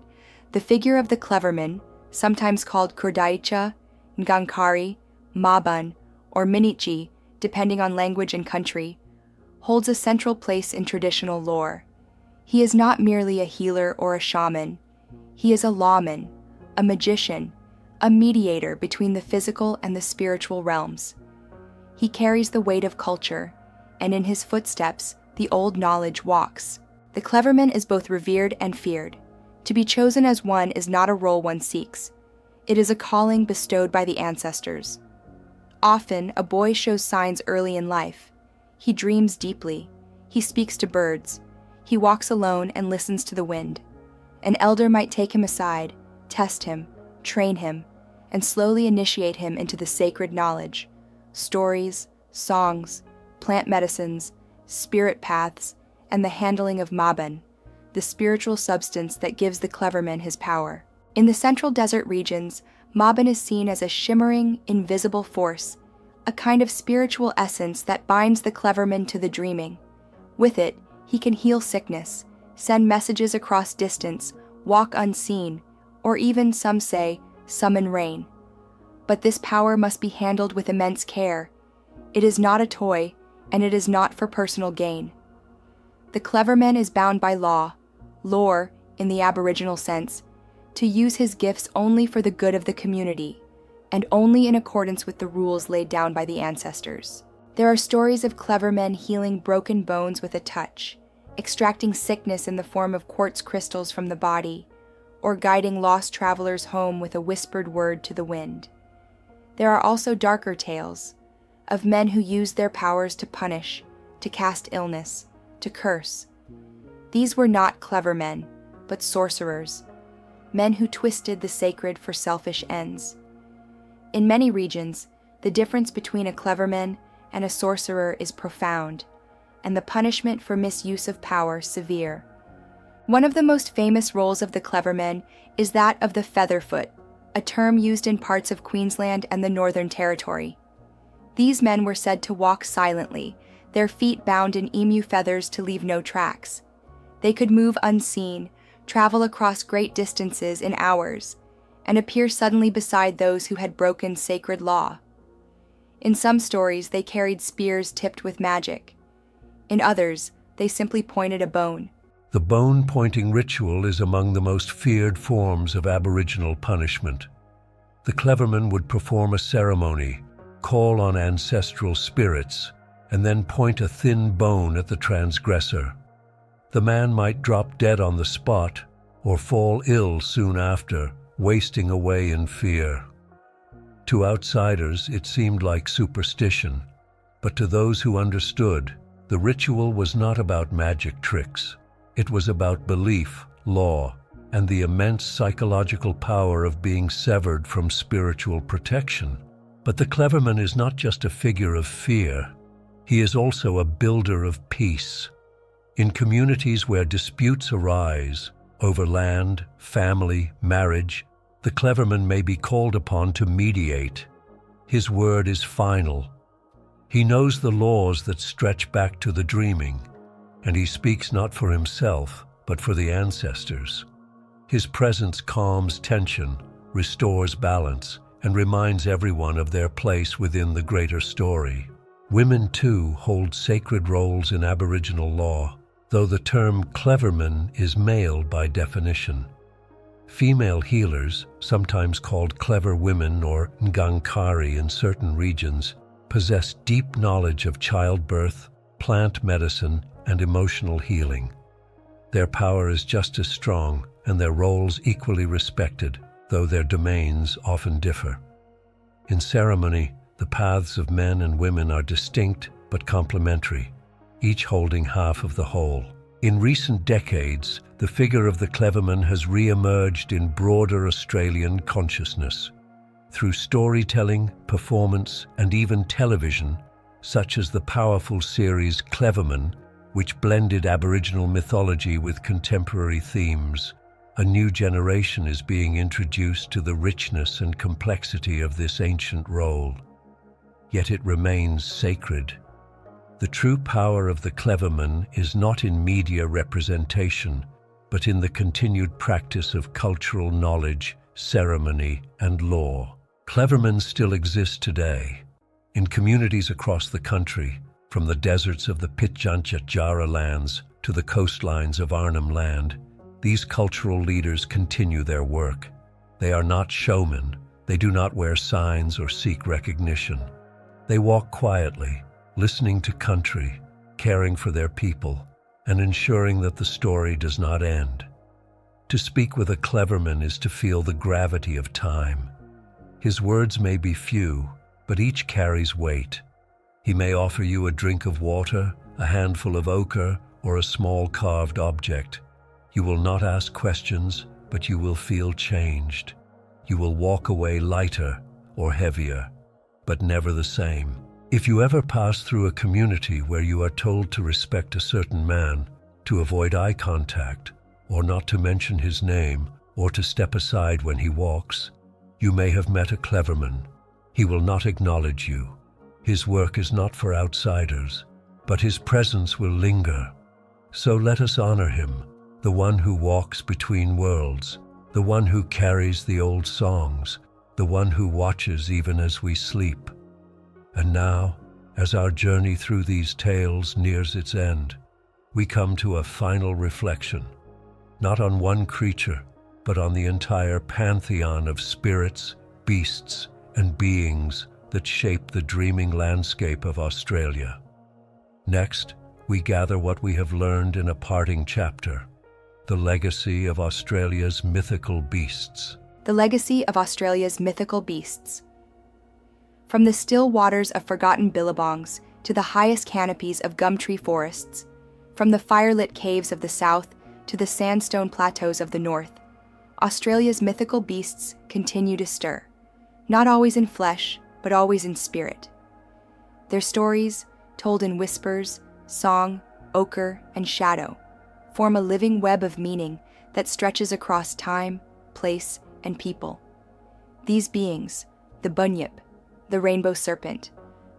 the figure of the Cleverman, sometimes called Kurdaicha, Ngankari, Maban, or Minichi, depending on language and country, holds a central place in traditional lore. He is not merely a healer or a shaman. He is a lawman, a magician, a mediator between the physical and the spiritual realms. He carries the weight of culture, and in his footsteps, the old knowledge walks. The Cleverman is both revered and feared. To be chosen as one is not a role one seeks. It is a calling bestowed by the ancestors. Often, a boy shows signs early in life. He dreams deeply. He speaks to birds. He walks alone and listens to the wind. An elder might take him aside, test him, train him, and slowly initiate him into the sacred knowledge, stories, songs, plant medicines, spirit paths, and the handling of maban, the spiritual substance that gives the Cleverman his power. In the central desert regions, maban is seen as a shimmering, invisible force, a kind of spiritual essence that binds the Cleverman to the dreaming. With it, he can heal sickness, send messages across distance, walk unseen, or even, some say, summon rain. But this power must be handled with immense care. It is not a toy, and it is not for personal gain. The Cleverman is bound by law, lore in the Aboriginal sense, to use his gifts only for the good of the community, and only in accordance with the rules laid down by the ancestors. There are stories of Clevermen healing broken bones with a touch, extracting sickness in the form of quartz crystals from the body, or guiding lost travelers home with a whispered word to the wind. There are also darker tales of men who used their powers to punish, to cast illness, to curse. These were not clever men, but sorcerers, men who twisted the sacred for selfish ends. In many regions, the difference between a Cleverman and a sorcerer is profound, and the punishment for misuse of power severe. One of the most famous roles of the Cleverman is that of the Featherfoot, a term used in parts of Queensland and the Northern Territory. These men were said to walk silently, their feet bound in emu feathers to leave no tracks. They could move unseen, travel across great distances in hours, and appear suddenly beside those who had broken sacred law. In some stories, they carried spears tipped with magic. In others, they simply pointed a bone. The bone-pointing ritual is among the most feared forms of Aboriginal punishment. The Cleverman would perform a ceremony, call on ancestral spirits, and then point a thin bone at the transgressor. The man might drop dead on the spot or fall ill soon after, wasting away in fear. To outsiders, it seemed like superstition, but to those who understood, the ritual was not about magic tricks. It was about belief, law, and the immense psychological power of being severed from spiritual protection. But the Cleverman is not just a figure of fear. He is also a builder of peace. In communities where disputes arise over land, family, marriage, the Cleverman may be called upon to mediate. His word is final. He knows the laws that stretch back to the dreaming, and he speaks not for himself, but for the ancestors. His presence calms tension, restores balance, and reminds everyone of their place within the greater story. Women, too, hold sacred roles in Aboriginal law, though the term Cleverman is male by definition. Female healers, sometimes called clever women or Ngangkari in certain regions, possess deep knowledge of childbirth, plant medicine, and emotional healing. Their power is just as strong and their roles equally respected, though their domains often differ. In ceremony, the paths of men and women are distinct but complementary, each holding half of the whole. In recent decades, the figure of the Cleverman has re-emerged in broader Australian consciousness. Through storytelling, performance, and even television, such as the powerful series Cleverman, which blended Aboriginal mythology with contemporary themes, a new generation is being introduced to the richness and complexity of this ancient role. Yet it remains sacred. The true power of the Cleverman is not in media representation, but in the continued practice of cultural knowledge, ceremony, and law. Clevermen still exist today. In communities across the country, from the deserts of the Pitjantjatjara lands to the coastlines of Arnhem Land, these cultural leaders continue their work. They are not showmen. They do not wear signs or seek recognition. They walk quietly, listening to country, caring for their people, and ensuring that the story does not end. To speak with a Cleverman is to feel the gravity of time. His words may be few, but each carries weight. He may offer you a drink of water, a handful of ochre, or a small carved object. You will not ask questions, but you will feel changed. You will walk away lighter or heavier, but never the same. If you ever pass through a community where you are told to respect a certain man, to avoid eye contact, or not to mention his name, or to step aside when he walks, you may have met a Cleverman. He will not acknowledge you. His work is not for outsiders, but his presence will linger. So let us honor him, the one who walks between worlds, the one who carries the old songs, the one who watches even as we sleep. And now, as our journey through these tales nears its end, we come to a final reflection, not on one creature, but on the entire pantheon of spirits, beasts, and beings that shape the dreaming landscape of Australia. Next, we gather what we have learned in a parting chapter, the legacy of Australia's mythical beasts. The legacy of Australia's mythical beasts. From the still waters of forgotten billabongs to the highest canopies of gum tree forests, from the firelit caves of the south to the sandstone plateaus of the north, Australia's mythical beasts continue to stir, not always in flesh, but always in spirit. Their stories, told in whispers, song, ochre, and shadow, form a living web of meaning that stretches across time, place, and people. These beings, the Bunyip, the rainbow serpent,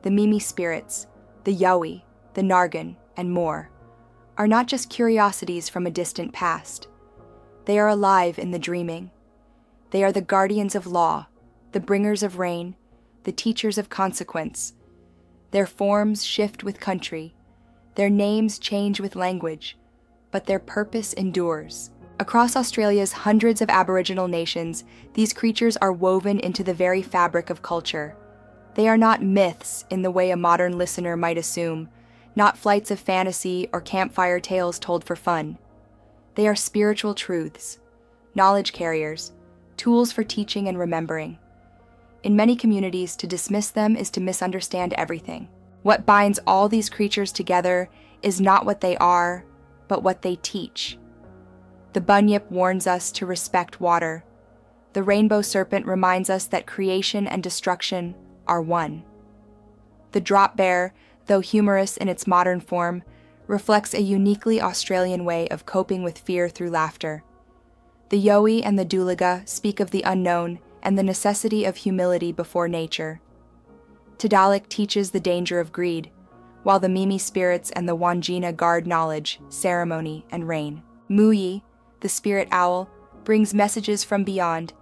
the Mymi spirits, the Yowie, the Nargun, and more, are not just curiosities from a distant past. They are alive in the dreaming. They are the guardians of law, the bringers of rain, the teachers of consequence. Their forms shift with country, their names change with language, but their purpose endures. Across Australia's hundreds of Aboriginal nations, these creatures are woven into the very fabric of culture. They are not myths in the way a modern listener might assume, not flights of fantasy or campfire tales told for fun. They are spiritual truths, knowledge carriers, tools for teaching and remembering. In many communities, to dismiss them is to misunderstand everything. What binds all these creatures together is not what they are, but what they teach. The Bunyip warns us to respect water. The rainbow serpent reminds us that creation and destruction are one. The drop bear, though humorous in its modern form, reflects a uniquely Australian way of coping with fear through laughter. The Yowie and the Dooligah speak of the unknown and the necessity of humility before nature. Tiddalik teaches the danger of greed, while the Mymi spirits and the Wandjina guard knowledge, ceremony, and rain. Mooyi, the spirit owl, brings messages from beyond,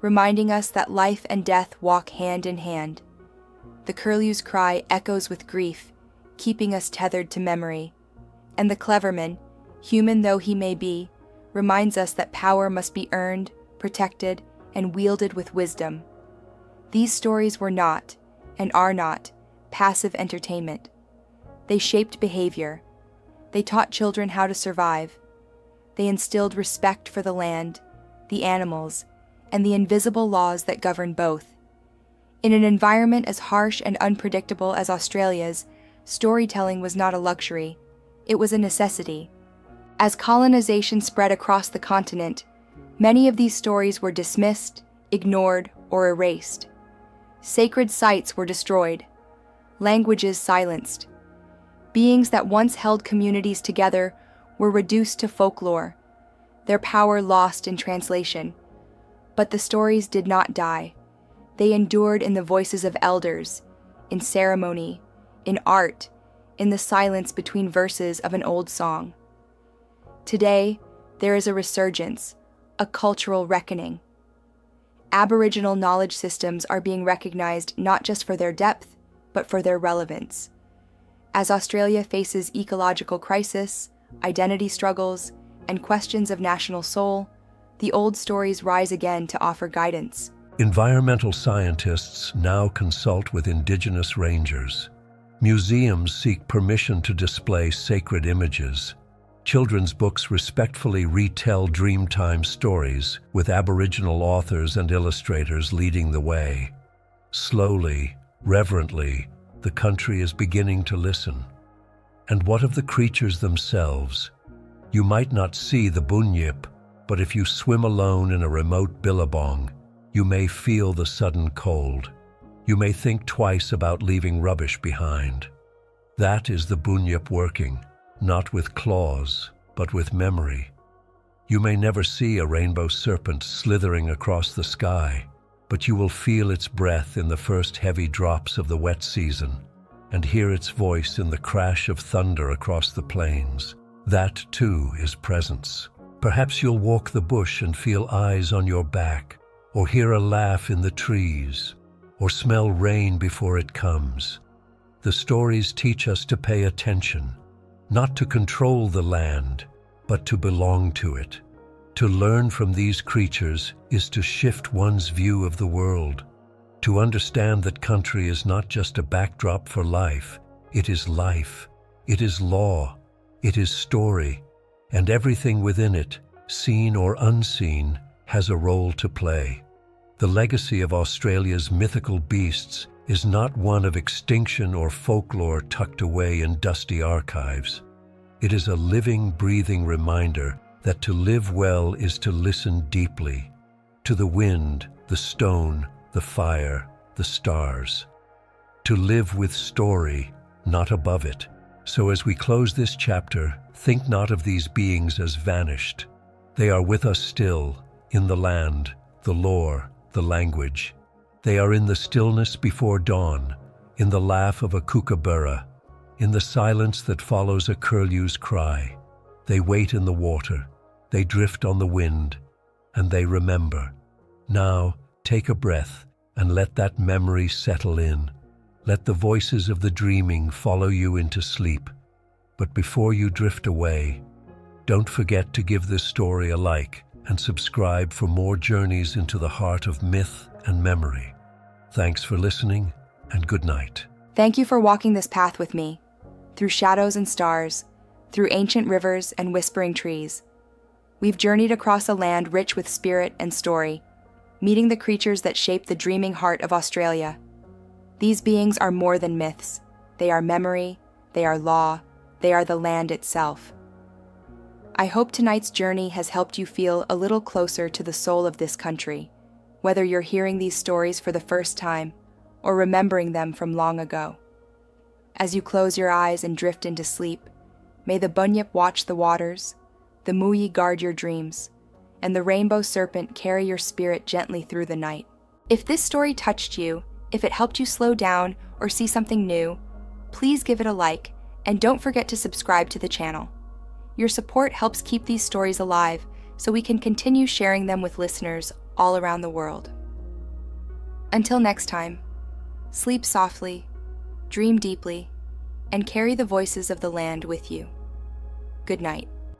reminding us that life and death walk hand in hand. The Curlew's cry echoes with grief, keeping us tethered to memory. And the Cleverman, human though he may be, reminds us that power must be earned, protected, and wielded with wisdom. These stories were not, and are not, passive entertainment. They shaped behavior. They taught children how to survive. They instilled respect for the land, the animals, and the invisible laws that govern both. In an environment as harsh and unpredictable as Australia's, storytelling was not a luxury, it was a necessity. As colonization spread across the continent, many of these stories were dismissed, ignored, or erased. Sacred sites were destroyed, languages silenced. Beings that once held communities together were reduced to folklore, their power lost in translation. But the stories did not die. They endured in the voices of elders, in ceremony, in art, in the silence between verses of an old song. Today, there is a resurgence, a cultural reckoning. Aboriginal knowledge systems are being recognized not just for their depth, but for their relevance. As Australia faces ecological crisis, identity struggles, and questions of national soul, the old stories rise again to offer guidance. Environmental scientists now consult with indigenous rangers. Museums seek permission to display sacred images. Children's books respectfully retell Dreamtime stories, with Aboriginal authors and illustrators leading the way. Slowly, reverently, the country is beginning to listen. And what of the creatures themselves? You might not see the Bunyip, but if you swim alone in a remote Billabong, you may feel the sudden cold. You may think twice about leaving rubbish behind. That is the Bunyip working, not with claws, but with memory. You may never see a rainbow serpent slithering across the sky, but you will feel its breath in the first heavy drops of the wet season, and hear its voice in the crash of thunder across the plains. That, too, is presence. Perhaps you'll walk the bush and feel eyes on your back, or hear a laugh in the trees, or smell rain before it comes. The stories teach us to pay attention, not to control the land, but to belong to it. To learn from these creatures is to shift one's view of the world, to understand that country is not just a backdrop for life, it is life, it is law, it is story, and everything within it, seen or unseen, has a role to play. The legacy of Australia's mythical beasts is not one of extinction or folklore tucked away in dusty archives. It is a living, breathing reminder that to live well is to listen deeply, to the wind, the stone, the fire, the stars. To live with story, not above it. So as we close this chapter, think not of these beings as vanished. They are with us still, in the land, the lore, the language. They are in the stillness before dawn, in the laugh of a kookaburra, in the silence that follows a curlew's cry. They wait in the water, they drift on the wind, and they remember. Now, take a breath and let that memory settle in. Let the voices of the dreaming follow you into sleep. But before you drift away, don't forget to give this story a like and subscribe for more journeys into the heart of myth and memory. Thanks for listening, and good night. Thank you for walking this path with me, through shadows and stars, through ancient rivers and whispering trees. We've journeyed across a land rich with spirit and story, meeting the creatures that shape the dreaming heart of Australia. These beings are more than myths. They are memory, they are law, they are the land itself. I hope tonight's journey has helped you feel a little closer to the soul of this country, whether you're hearing these stories for the first time or remembering them from long ago. As you close your eyes and drift into sleep, may the Bunyip watch the waters, the Mooyi guard your dreams, and the rainbow serpent carry your spirit gently through the night. If this story touched you, if it helped you slow down or see something new, please give it a like and don't forget to subscribe to the channel. Your support helps keep these stories alive so we can continue sharing them with listeners all around the world. Until next time, sleep softly, dream deeply, and carry the voices of the land with you. Good night.